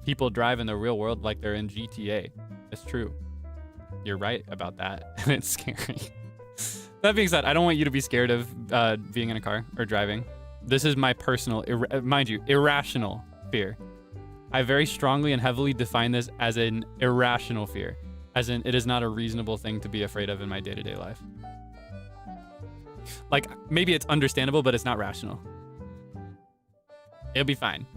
A: People drive in the real world like they're in GTA. It's true. You're right about that, and it's scary. That being said, I don't want you to be scared of being in a car or driving. This is my personal, mind you, irrational fear. I very strongly and heavily define this as an irrational fear, as in it is not a reasonable thing to be afraid of in my day-to-day life. Like, maybe it's understandable, but it's not rational. It'll be fine.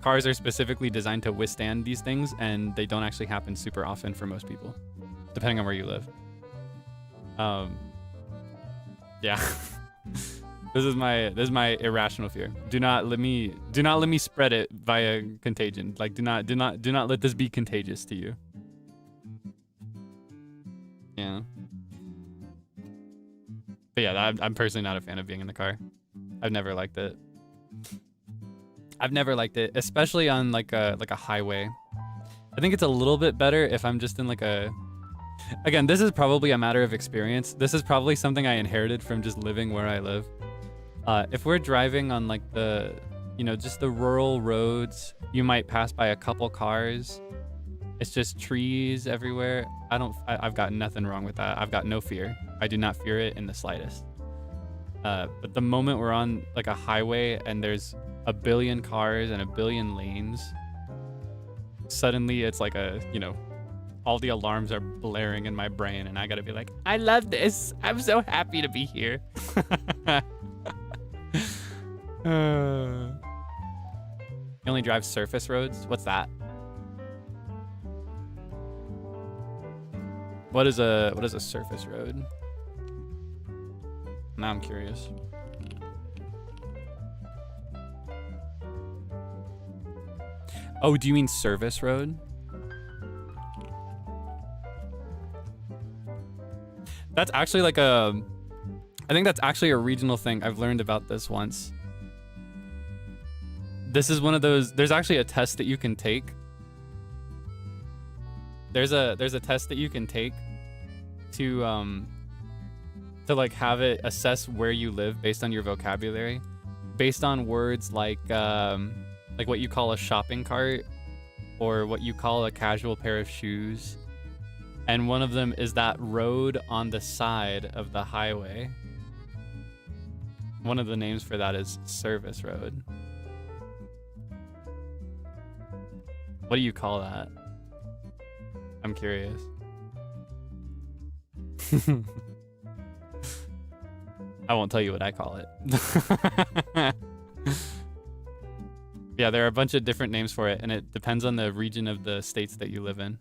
A: Cars are specifically designed to withstand these things, and they don't actually happen super often for most people. depending on where you live. Yeah. This is my irrational fear. Do not let me spread it via contagion. Like do not let this be contagious to you. Yeah. But yeah, I'm personally not a fan of being in the car. I've never liked it. I've never liked it, especially on like a highway. I think it's a little bit better if I'm just in like a... Again, this is probably a matter of experience. This is probably something I inherited from just living where I live. If we're driving on like the, you know, just the rural roads, you might pass by a couple cars. It's just trees everywhere. I've got nothing wrong with that. I've got no fear. I do not fear it in the slightest. But the moment we're on like a highway and there's a billion cars and a billion lanes, suddenly it's like a, you know, all the alarms are blaring in my brain and I gotta be like, I love this. I'm so happy to be here. You only drive surface roads? What's that? What is a surface road? Now I'm curious. Oh, do you mean service road? That's actually like I think that's actually a regional thing. I've learned about this once. This is one of those, there's actually a test that you can take. There's a test that you can take to like have it assess where you live based on your vocabulary, based on words like what you call a shopping cart or what you call a casual pair of shoes. And one of them is that road on the side of the highway. One of the names for that is service road. What do you call that? I'm curious. I won't tell you what I call it. Yeah, there are a bunch of different names for it, and it depends on the region of the states that you live in.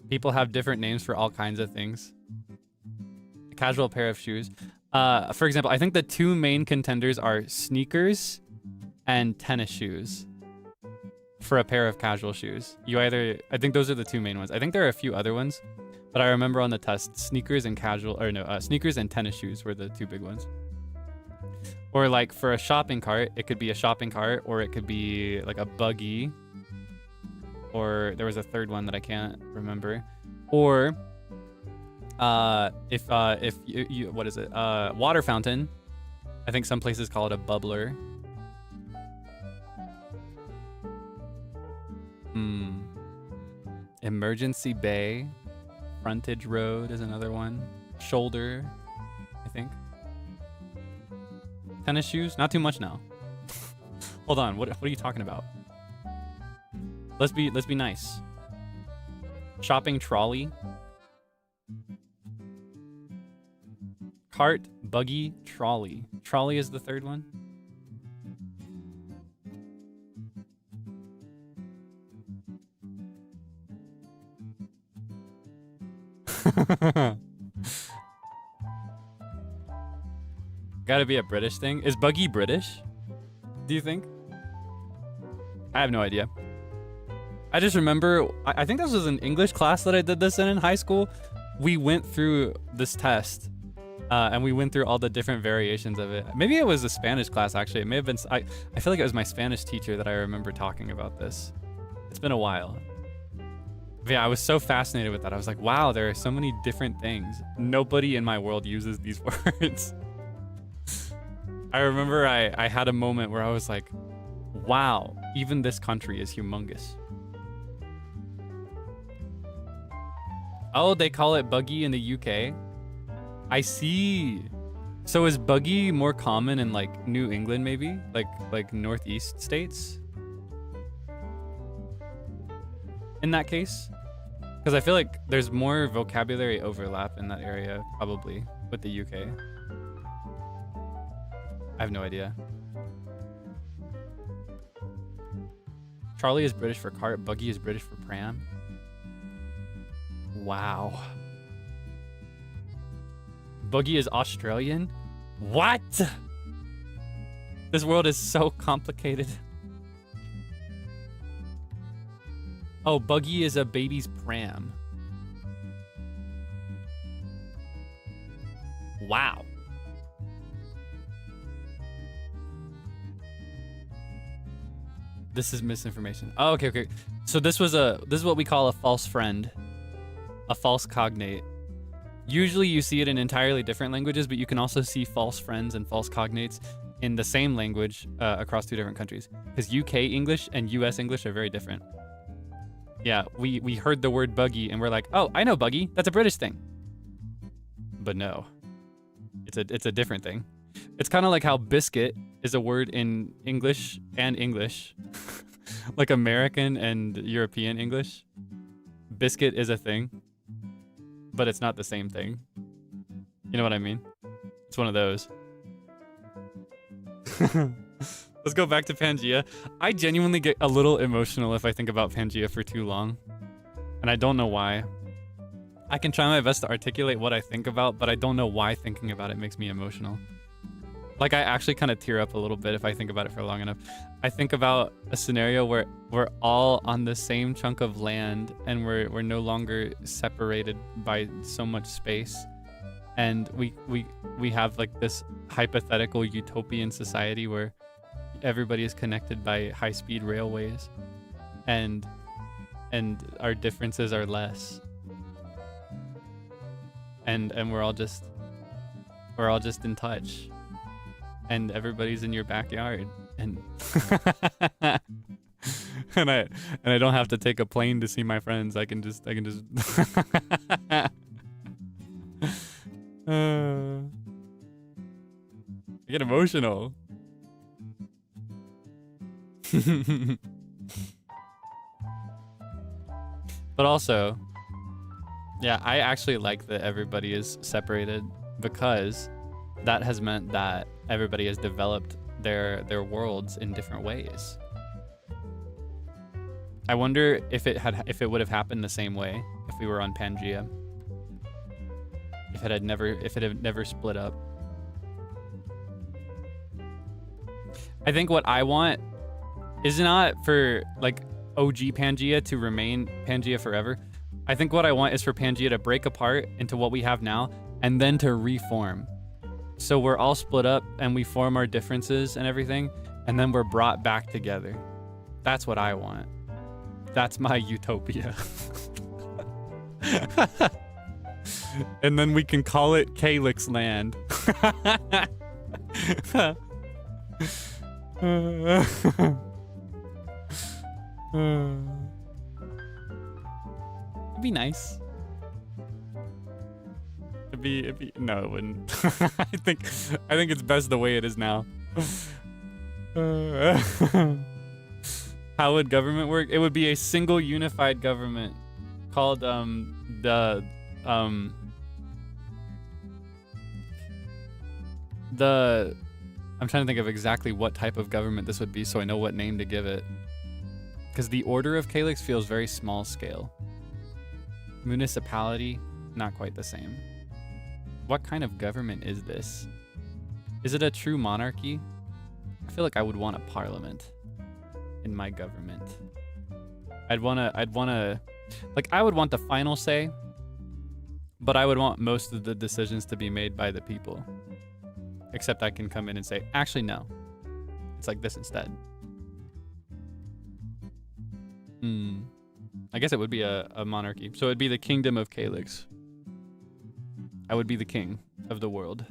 A: People have different names for all kinds of things. A casual pair of shoes. For example, I think the two main contenders are sneakers and tennis shoes for a pair of casual shoes. I think those are the two main ones. I think there are a few other ones, but I remember on the test, sneakers and sneakers and tennis shoes were the two big ones. Or like for a shopping cart, it could be a shopping cart, or it could be like a buggy, or there was a third one that I can't remember. Or if what is it? Water fountain. I think some places call it a bubbler. Emergency bay. Frontage road is another one. Shoulder, I think. Tennis shoes? Not too much now. Hold on, what are you talking about? Let's be nice. Shopping trolley. Cart, buggy, trolley. Trolley is the third one. Gotta be a British thing. Is buggy British? Do you think? I have no idea. I just remember, I think this was an English class that I did this in high school. We went through this test and we went through all the different variations of it. Maybe it was a Spanish class, actually. It may have been, I feel like it was my Spanish teacher that I remember talking about this. It's been a while. But yeah, I was so fascinated with that. I was like, wow, there are so many different things. Nobody in my world uses these words. I remember I had a moment where I was like, wow, even this country is humongous. Oh, they call it buggy in the UK? I see. So is buggy more common in like New England maybe? Like Northeast states? In that case? Because I feel like there's more vocabulary overlap in that area, probably, with the UK. I have no idea. Charlie is British for cart. Buggy is British for pram. Wow. Buggy is Australian? What? This world is so complicated. Oh, buggy is a baby's pram. Wow. This is misinformation. Oh, okay, okay. So this is what we call a false friend. A false cognate. Usually you see it in entirely different languages, but you can also see false friends and false cognates in the same language across 2 different countries. Because UK English and US English are very different. Yeah, we heard the word buggy and we're like, oh, I know buggy. That's a British thing. But no, it's a different thing. It's kind of like how biscuit is a word in English and English, like American and European English. Biscuit is a thing, but it's not the same thing. You know what I mean? It's one of those. Let's go back to Pangea. I genuinely get a little emotional if I think about Pangea for too long. And I don't know why. I can try my best to articulate what I think about, but I don't know why thinking about it makes me emotional. Like, I actually kind of tear up a little bit if I think about it for long enough. I think about a scenario where we're all on the same chunk of land and we're no longer separated by so much space. And we have like this hypothetical utopian society where everybody is connected by high-speed railways and our differences are less. And we're all just in touch. And everybody's in your backyard, and and I don't have to take a plane to see my friends. I can just I get emotional. But also, yeah, I actually like that everybody is separated because that has meant that everybody has developed their worlds in different ways. I wonder if it would have happened the same way if we were on Pangea. If it had never split up. I think what I want is not for like OG Pangea to remain Pangea forever. I think what I want is for Pangea to break apart into what we have now and then to reform. So we're all split up and we form our differences and everything, and then we're brought back together. That's what I want. That's my utopia. And then we can call it Kaelix Land. It'd be nice. It'd be no, it wouldn't. I think it's best the way it is now. How would government work? It would be a single unified government called I'm trying to think of exactly what type of government this would be so I know what name to give it. Because the order of Kaelix feels very small scale. Municipality, not quite the same. What kind of government is this? Is it a true monarchy? I feel like I would want a parliament in my government. I would want the final say, but I would want most of the decisions to be made by the people. Except I can come in and say, actually, no. It's like this instead. I guess it would be a monarchy. So it'd be the kingdom of Kaelix. I would be the king of the world.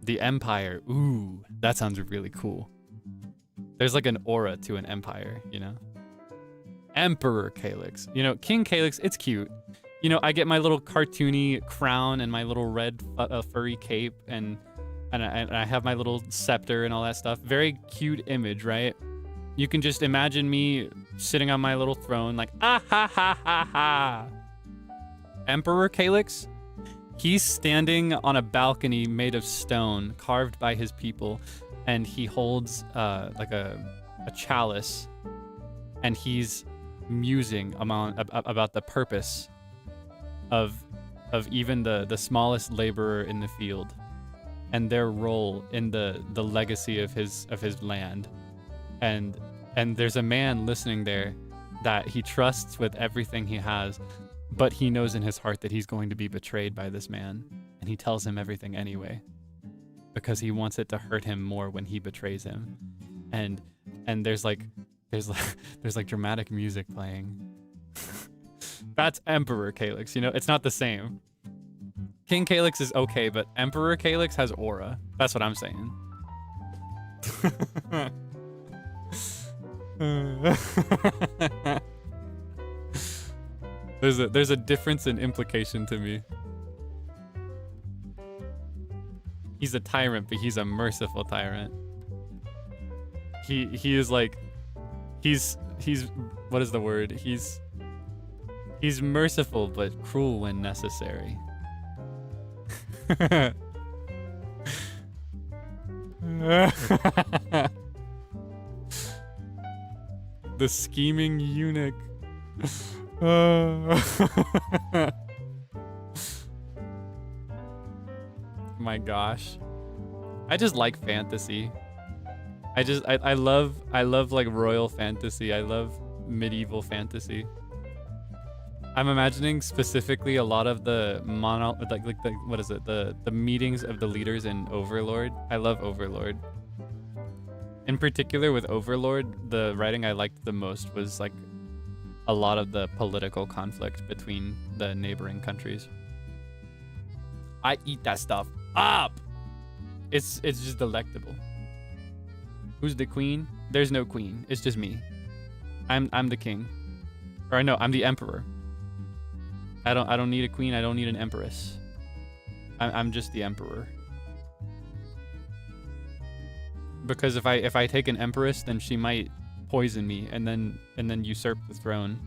A: The empire. Ooh, that sounds really cool. There's like an aura to an empire, you know? Emperor Kaelix. You know, King Kaelix, it's cute. You know, I get my little cartoony crown and my little red furry cape and I have my little scepter and all that stuff. Very cute image, right? You can just imagine me sitting on my little throne like, ah ha ha ha ha. Emperor Kaelix, he's standing on a balcony made of stone, carved by his people. and he holds like a chalice, and he's musing about the purpose of even the smallest laborer in the field, and their role in the legacy of his land. And there's a man listening there that he trusts with everything he has, but he knows in his heart that he's going to be betrayed by this man, and he tells him everything anyway because he wants it to hurt him more when he betrays him. And there's like dramatic music playing. That's Emperor Kaelix, you know? It's not the same. King Kaelix is okay, but Emperor Kaelix has aura. That's what I'm saying. There's a difference in implication to me. He's a tyrant, but he's a merciful tyrant. He is like, he's what is the word? He's merciful but cruel when necessary. The scheming eunuch. My gosh. I just like fantasy. I love like royal fantasy. I love medieval fantasy. I'm imagining specifically a lot of the what is it? The meetings of the leaders in Overlord. I love Overlord. In particular with Overlord, the writing I liked the most was like a lot of the political conflict between the neighboring countries. I eat that stuff up. It's just delectable. Who's the queen? There's no queen. It's just me. I'm the king. Or no, I'm the emperor. I don't need a queen. I don't need an empress. I'm just the emperor. Because if I take an empress, then she might poison me and then usurp the throne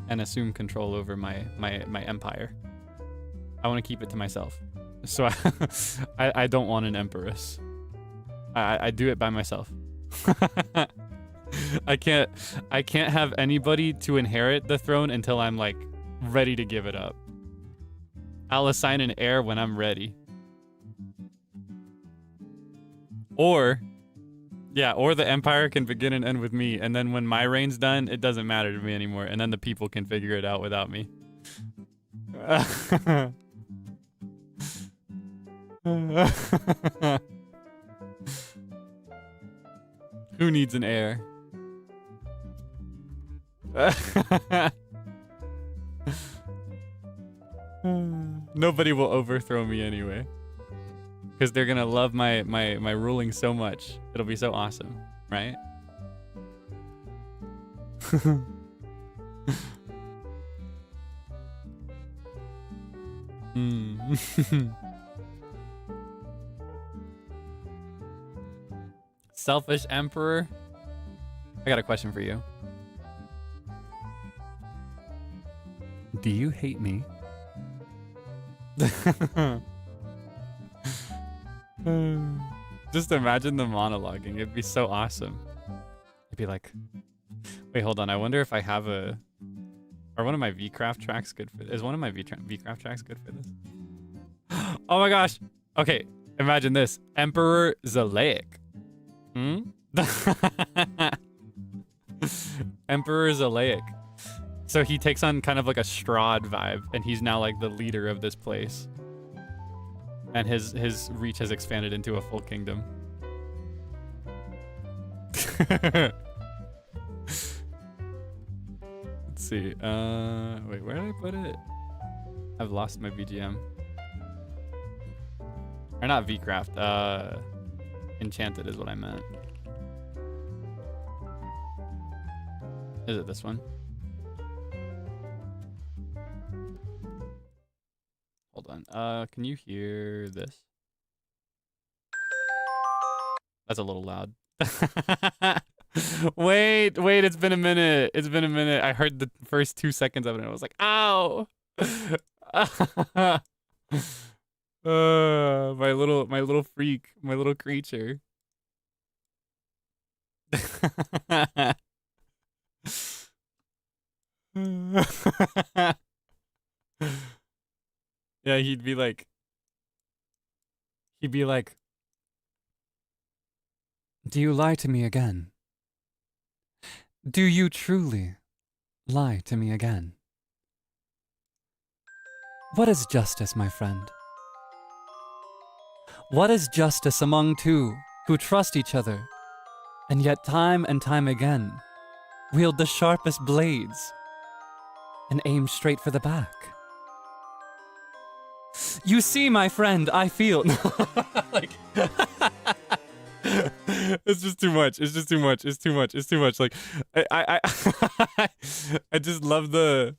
A: and assume control over my empire. I want to keep it to myself. So I don't want an empress. I do it by myself. I can't have anybody to inherit the throne until I'm like ready to give it up. I'll assign an heir when I'm ready. Or the empire can begin and end with me, and then when my reign's done, it doesn't matter to me anymore, and then the people can figure it out without me. Who needs an heir? Nobody will overthrow me anyway. Because they're gonna love my ruling so much. It'll be so awesome, right? Selfish emperor. I got a question for you. Do you hate me? Just imagine the monologuing. It'd be so awesome. It'd be like, wait, hold on. I wonder if I have are one of my VCraft tracks good for this? Is one of my VCraft tracks good for this? Oh my gosh. Okay, imagine this. Emperor Zalaic. Emperor Zalaic. So he takes on kind of like a Strahd vibe, and he's now like the leader of this place. And his reach has expanded into a full kingdom. Let's see. Wait, where did I put it? I've lost my BGM. Or not VCraft. Enchanted is what I meant. Is it this one? Hold on. Can you hear this? That's a little loud. Wait, it's been a minute. It's been a minute. I heard the first 2 seconds of it and I was like, ow! My little freak, my little creature. Yeah, he'd be like, do you lie to me again? Do you truly lie to me again? What is justice, my friend? What is justice among two who trust each other, and yet time and time again wield the sharpest blades and aim straight for the back? You see, my friend, I feel like it's just too much. It's just too much. It's too much. It's too much. Like I I just love the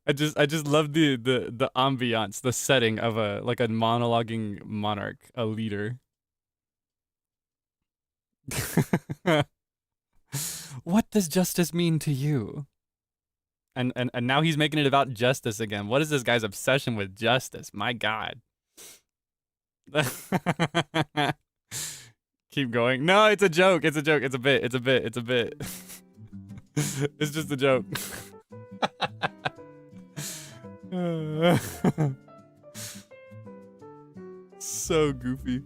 A: I just love the ambiance, the setting of a monologuing monarch, a leader. What does justice mean to you? And now he's making it about justice again. What is this guy's obsession with justice? My God. Keep going. No, it's a joke. It's a joke. It's a bit. It's a bit. It's a bit. It's just a joke. So goofy.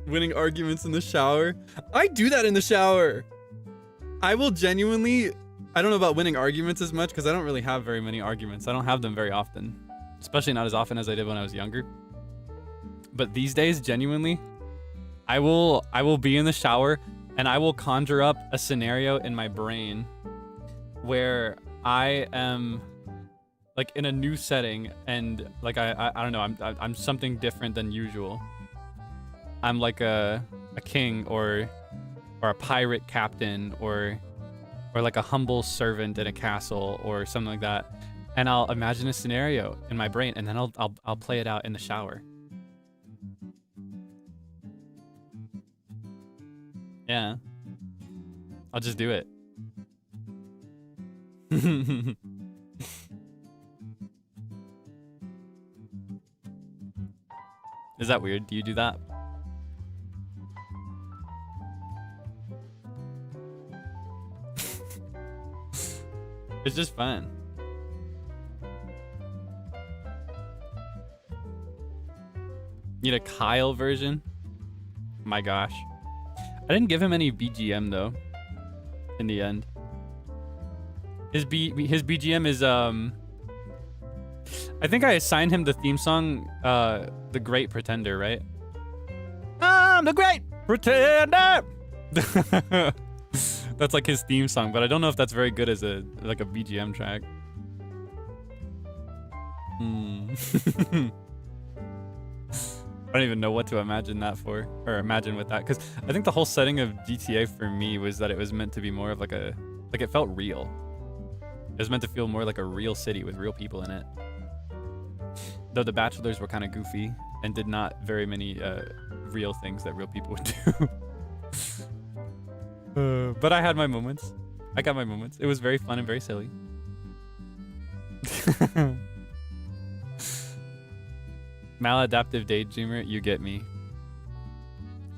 A: Winning arguments in the shower. I do that in the shower. I will genuinely, I don't know about winning arguments as much because I don't really have very many arguments. I don't have them very often, especially not as often as I did when I was younger. But these days, genuinely, I will be in the shower and I will conjure up a scenario in my brain where I am like in a new setting and like I don't know, I'm something different than usual. I'm like a king or a pirate captain or like a humble servant in a castle or something like that, and I'll imagine a scenario in my brain and then I'll play it out in the shower. Yeah, I'll just do it. Is that weird? Do you do that? It's just fun. Need a Kyle version? My gosh. I didn't give him any BGM though. In the end. His BGM is I think I assigned him the theme song The Great Pretender, right? I'm the Great Pretender. That's like his theme song, but I don't know if that's very good as a BGM track. I don't even know what to imagine that for, or imagine with that, because I think the whole setting of GTA for me was that it was meant to be more of like it felt real. It was meant to feel more like a real city with real people in it. Though the bachelors were kind of goofy and did not very many real things that real people would do. But I had my moments. I got my moments. It was very fun and very silly. Maladaptive daydreamer, you get me.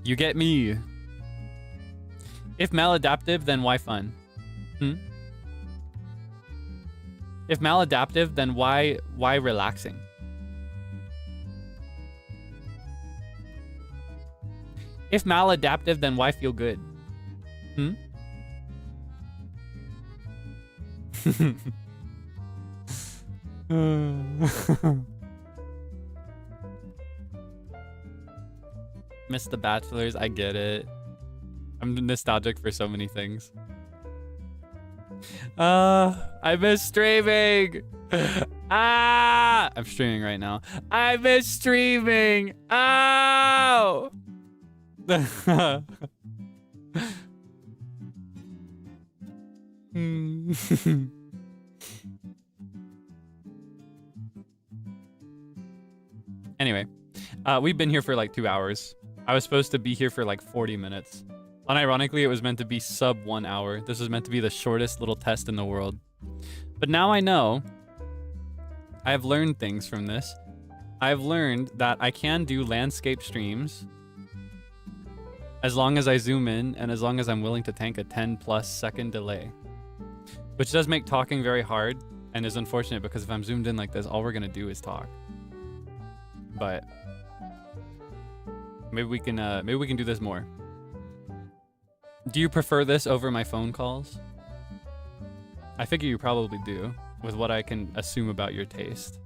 A: You get me. If maladaptive, then why fun? If maladaptive, then why relaxing? If maladaptive, then why feel good? Miss the Bachelors, I get it. I'm nostalgic for so many things. I miss streaming. I'm streaming right now. I miss streaming. Oh. Anyway, we've been here for like 2 hours. I was supposed to be here for like 40 minutes. Unironically, it was meant to be sub 1 hour. This was meant to be the shortest little test in the world. But now I know. I have learned things from this. I've learned that I can do landscape streams As long as I zoom in and as long as I'm willing to tank a 10+ second delay. Which does make talking very hard and is unfortunate because if I'm zoomed in like this, all we're gonna do is talk. But maybe we can do this more. Do you prefer this over my phone calls? I figure you probably do, with what I can assume about your taste.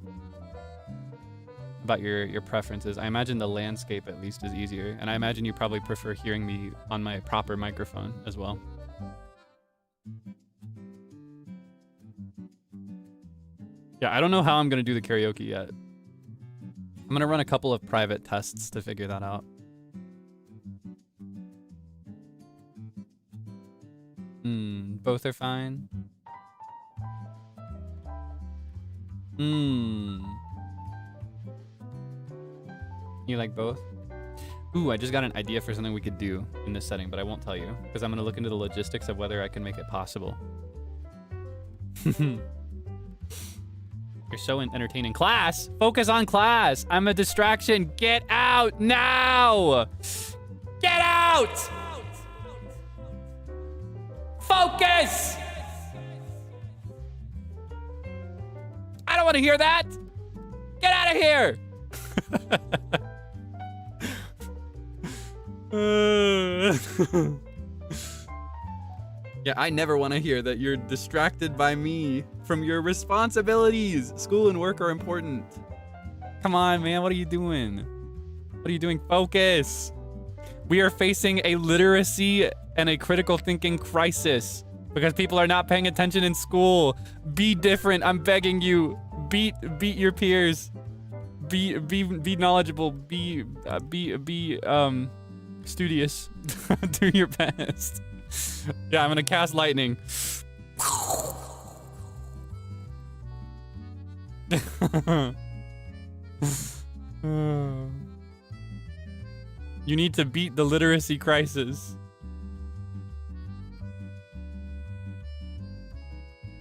A: About your preferences. I imagine the landscape at least is easier, and I imagine you probably prefer hearing me on my proper microphone as well. Yeah, I don't know how I'm gonna do the karaoke yet. I'm gonna run a couple of private tests to figure that out. Both are fine. You like both? Ooh, I just got an idea for something we could do in this setting, but I won't tell you because I'm gonna look into the logistics of whether I can make it possible. You're so entertaining. Class! Focus on class! I'm a distraction! Get out now! Get out! Focus! I don't want to hear that! Get out of here! Yeah, I never want to hear that you're distracted by me from your responsibilities. School and work are important. Come on, man. What are you doing? What are you doing? Focus. We are facing a literacy and a critical thinking crisis because people are not paying attention in school. Be different. I'm begging you. Beat your peers. Be knowledgeable. Be studious. Do your best. Yeah, I'm gonna cast lightning. You need to beat the literacy crisis.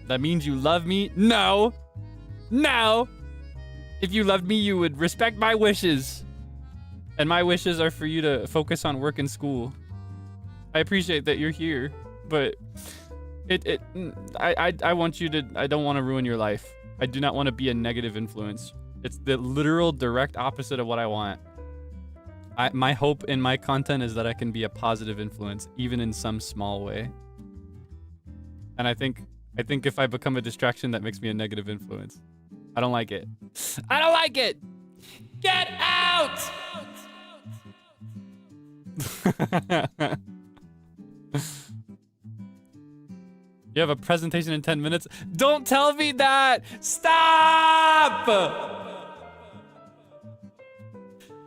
A: That means you love me? No! No! If you loved me, you would respect my wishes. And my wishes are for you to focus on work and school. I appreciate that you're here, but I want you to, I don't want to ruin your life. I do not want to be a negative influence. It's the literal direct opposite of what I want. My hope in my content is that I can be a positive influence, even in some small way. And I think if I become a distraction, that makes me a negative influence. I don't like it. I don't like it! Get out! You have a presentation in 10 minutes? Don't tell me that! Stop!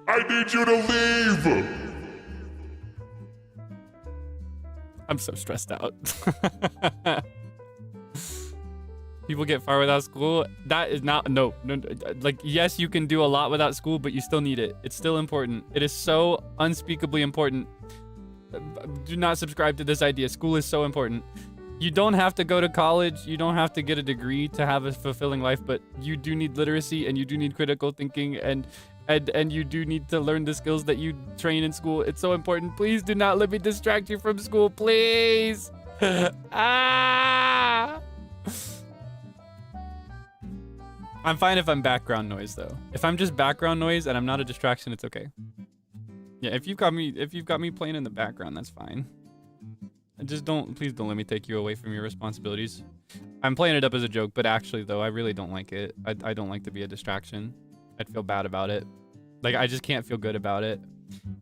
B: I need you to leave!
A: I'm so stressed out. People get far without school. That is not, no, like, yes, you can do a lot without school, but you still need it. It's still important. It is so unspeakably important. Do not subscribe to this idea. School is so important. You don't have to go to college. You don't have to get a degree to have a fulfilling life, but you do need literacy and you do need critical thinking and you do need to learn the skills that you train in school. It's so important. Please do not let me distract you from school, please. Ah! I'm fine if I'm background noise though. If I'm just background noise and I'm not a distraction, it's okay. Yeah, if you've got me playing in the background, that's fine. Just please don't let me take you away from your responsibilities. I'm playing it up as a joke, but actually though, I really don't like it. I don't like to be a distraction. I'd feel bad about it. Like, I just can't feel good about it.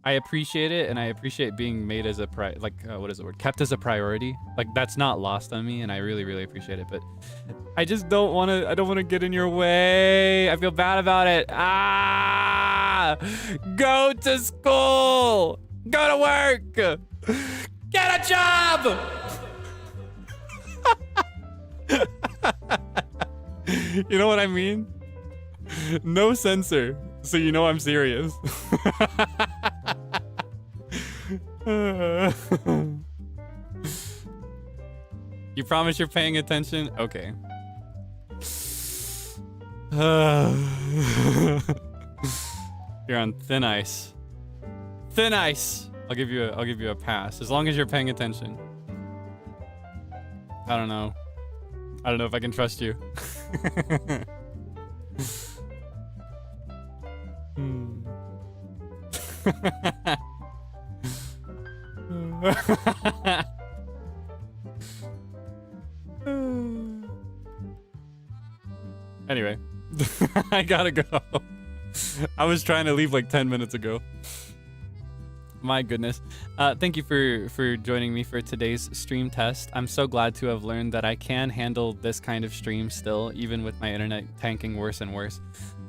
A: I appreciate it, and I appreciate being made as a what is the word? Kept as a priority. Like, that's not lost on me, and I really, really appreciate it. But I just don't want to. I don't want to get in your way. I feel bad about it. Ah! Go to school. Go to work. Get a job. You know what I mean? No censor. So you know I'm serious. You promise you're paying attention? Okay. You're on thin ice. Thin ice. I'll give you a pass as long as you're paying attention. I don't know. I don't know if I can trust you. Anyway, I gotta go. I was trying to leave like 10 minutes ago. My goodness. Thank you for joining me for today's stream test. I'm so glad to have learned that I can handle this kind of stream still, even with my internet tanking worse and worse.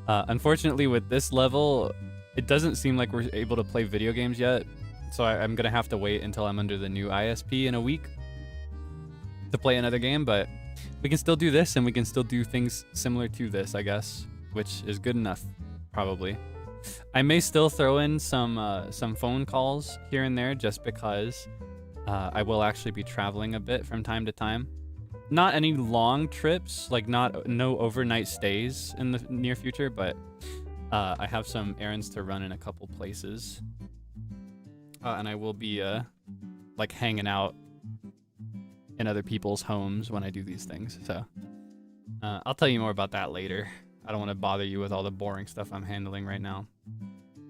A: Unfortunately, with this level, it doesn't seem like we're able to play video games yet. So I'm going to have to wait until I'm under the new ISP in a week to play another game. But we can still do this, and we can still do things similar to this, I guess, which is good enough, probably. I may still throw in some phone calls here and there just because I will actually be traveling a bit from time to time. Not any long trips, like no overnight stays in the near future, but I have some errands to run in a couple places. And I will be like hanging out in other people's homes when I do these things. So I'll tell you more about that later. I don't want to bother you with all the boring stuff I'm handling right now.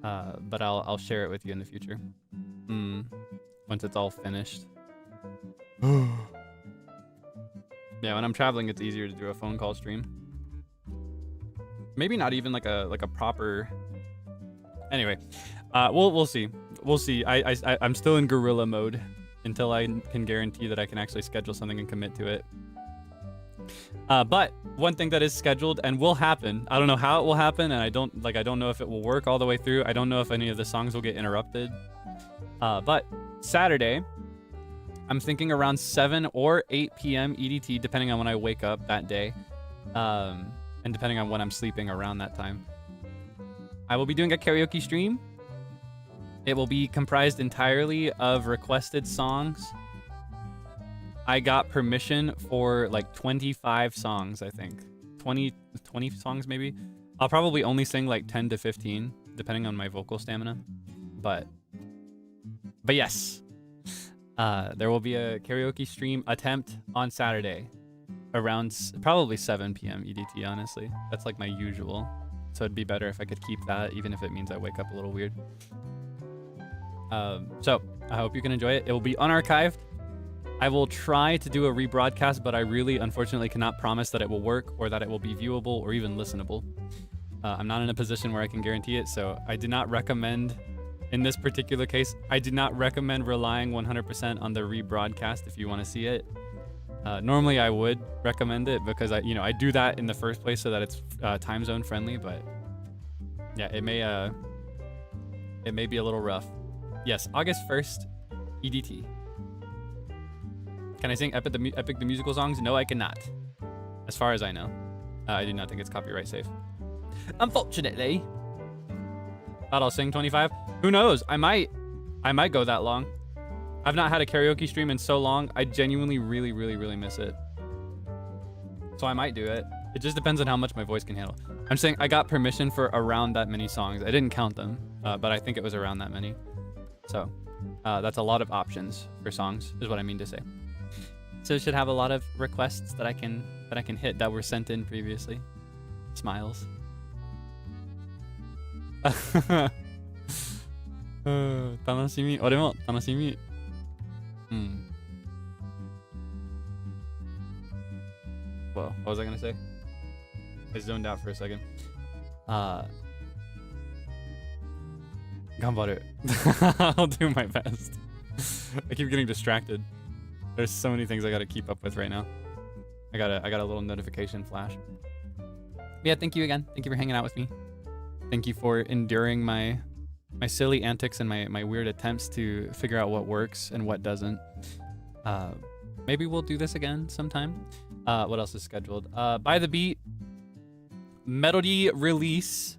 A: But I'll share it with you in the future. Once it's all finished. Yeah, when I'm traveling, it's easier to do a phone call stream. Maybe not even like a proper. Anyway, we'll see. We'll see. I'm still in guerrilla mode until I can guarantee that I can actually schedule something and commit to it. But one thing that is scheduled and will happen, I don't know how it will happen, and I don't know if it will work all the way through. I don't know if any of the songs will get interrupted. But Saturday, I'm thinking around 7 or 8 p.m. EDT, depending on when I wake up that day, and depending on when I'm sleeping around that time. I will be doing a karaoke stream. It will be comprised entirely of requested songs. I got permission for like 25 songs, I think. 20 songs maybe. I'll probably only sing like 10 to 15, depending on my vocal stamina. But yes. There will be a karaoke stream attempt on Saturday around probably 7 p.m. EDT, honestly. That's like my usual. So it'd be better if I could keep that, even if it means I wake up a little weird. So I hope you can enjoy it. It will be unarchived. I will try to do a rebroadcast, but I really, unfortunately, cannot promise that it will work or that it will be viewable or even listenable. I'm not in a position where I can guarantee it, so I do not recommend, in this particular case, I do not recommend relying 100% on the rebroadcast if you want to see it. Normally, I would recommend it because I do that in the first place so that it's time zone friendly, but yeah, it may be a little rough. Yes, August 1st, EDT. Can I sing Epic the Musical songs? No, I cannot. As far as I know. I do not think it's copyright safe. Unfortunately. Thought I'll sing 25. Who knows? I might go that long. I've not had a karaoke stream in so long. I genuinely really, really, really miss it. So I might do it. It just depends on how much my voice can handle. I'm saying I got permission for around that many songs. I didn't count them, but I think it was around that many. So that's a lot of options for songs, is what I mean to say. So it should have a lot of requests that I can hit that were sent in previously. Smiles. Tanashimi. Ore mo tanashimi. Well, what was I gonna say? I zoned out for a second. Ganbaru. I'll do my best. I keep getting distracted. There's so many things I gotta keep up with right now. I got a little notification flash. But yeah, thank you again. Thank you for hanging out with me. Thank you for enduring my silly antics and my weird attempts to figure out what works and what doesn't. Maybe we'll do this again sometime. What else is scheduled? By the beat, melody release.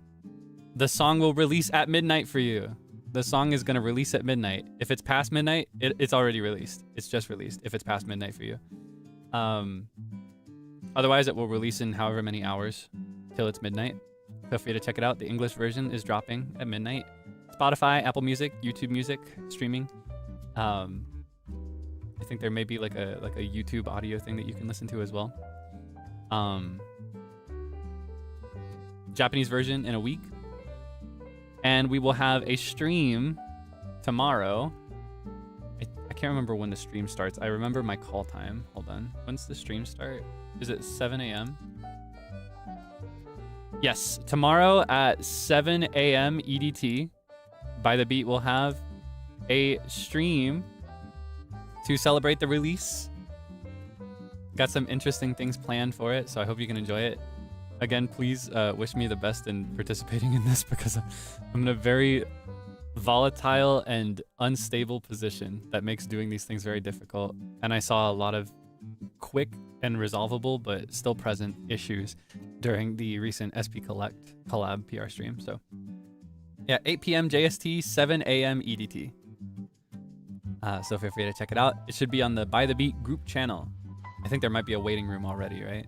A: The song will release at midnight for you. The song is going to release at midnight. If it's past midnight, it's already released. It's just released if it's past midnight for you. Otherwise, it will release in however many hours till it's midnight. Feel free to check it out. The English version is dropping at midnight Spotify, Apple Music, YouTube Music, streaming. I think there may be like a YouTube audio thing that you can listen to as well. Japanese version in a week. And we will have a stream tomorrow. I can't remember when the stream starts. I remember my call time. Hold on. When's the stream start? Is it 7 a.m.? Yes, tomorrow at 7 a.m. EDT, By the Beat will have a stream to celebrate the release. Got some interesting things planned for it, so I hope you can enjoy it. Again, please wish me the best in participating in this because I'm in a very volatile and unstable position that makes doing these things very difficult. And I saw a lot of quick and resolvable but still present issues during the recent SP Collect collab PR stream. So yeah, 8 p.m. JST, 7 a.m. EDT. So feel free to check it out. It should be on the By the Beat group channel. I think there might be a waiting room already, right?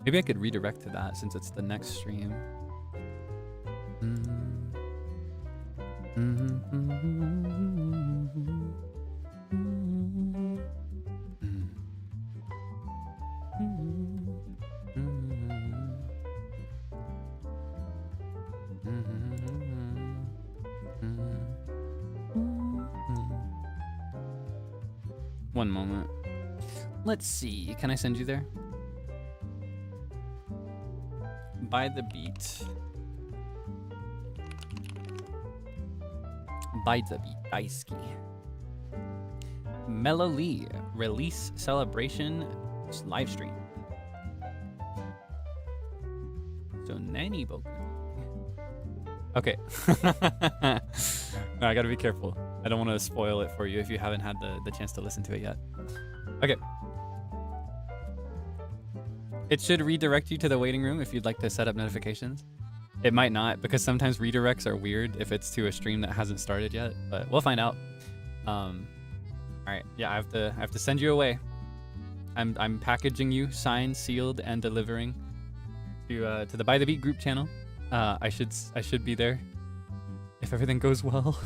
A: Maybe I could redirect to that since it's the next stream. One moment. Let's see. Can I send you there? By the Beat. By the Beat. Daisuki. Mellow Lee. Release celebration live stream. So Nanny Boku. Okay. No, I gotta be careful. I don't want to spoil it for you if you haven't had the chance to listen to it yet. Okay. It should redirect you to the waiting room if you'd like to set up notifications. It might not, because sometimes redirects are weird if it's to a stream that hasn't started yet, but we'll find out. All right, yeah, I have to send you away. I'm packaging you, signed, sealed, and delivering to the By the Beat group channel. I should be there if everything goes well.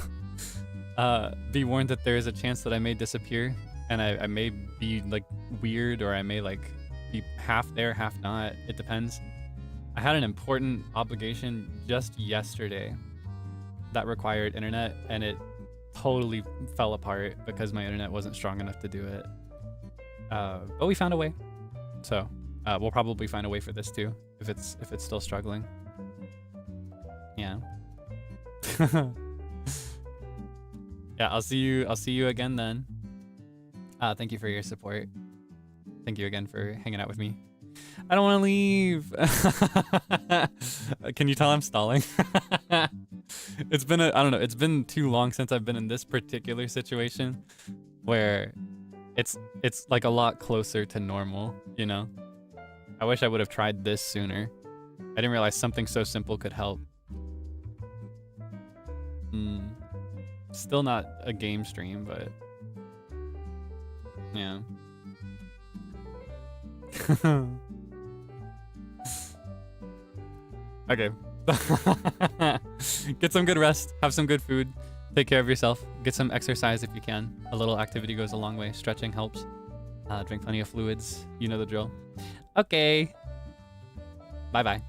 A: Be warned that there is a chance that I may disappear, and I may be like weird, or I may like be half there, half not. It depends. I had an important obligation just yesterday that required internet, and it totally fell apart because my internet wasn't strong enough to do it. But we found a way. So we'll probably find a way for this too, if it's still struggling. Yeah. Yeah, I'll see you again then. Thank you for your support. Thank you again for hanging out with me. I don't want to leave. Can you tell I'm stalling? It's been I don't know, it's been too long since I've been in this particular situation where it's like a lot closer to normal, you know? I wish I would have tried this sooner. I didn't realize something so simple could help. Still not a game stream, but yeah. Okay. Get some good rest. Have some good food. Take care of yourself. Get some exercise if you can. A little activity goes a long way. Stretching helps. Drink plenty of fluids. You know the drill. Okay. Bye-bye.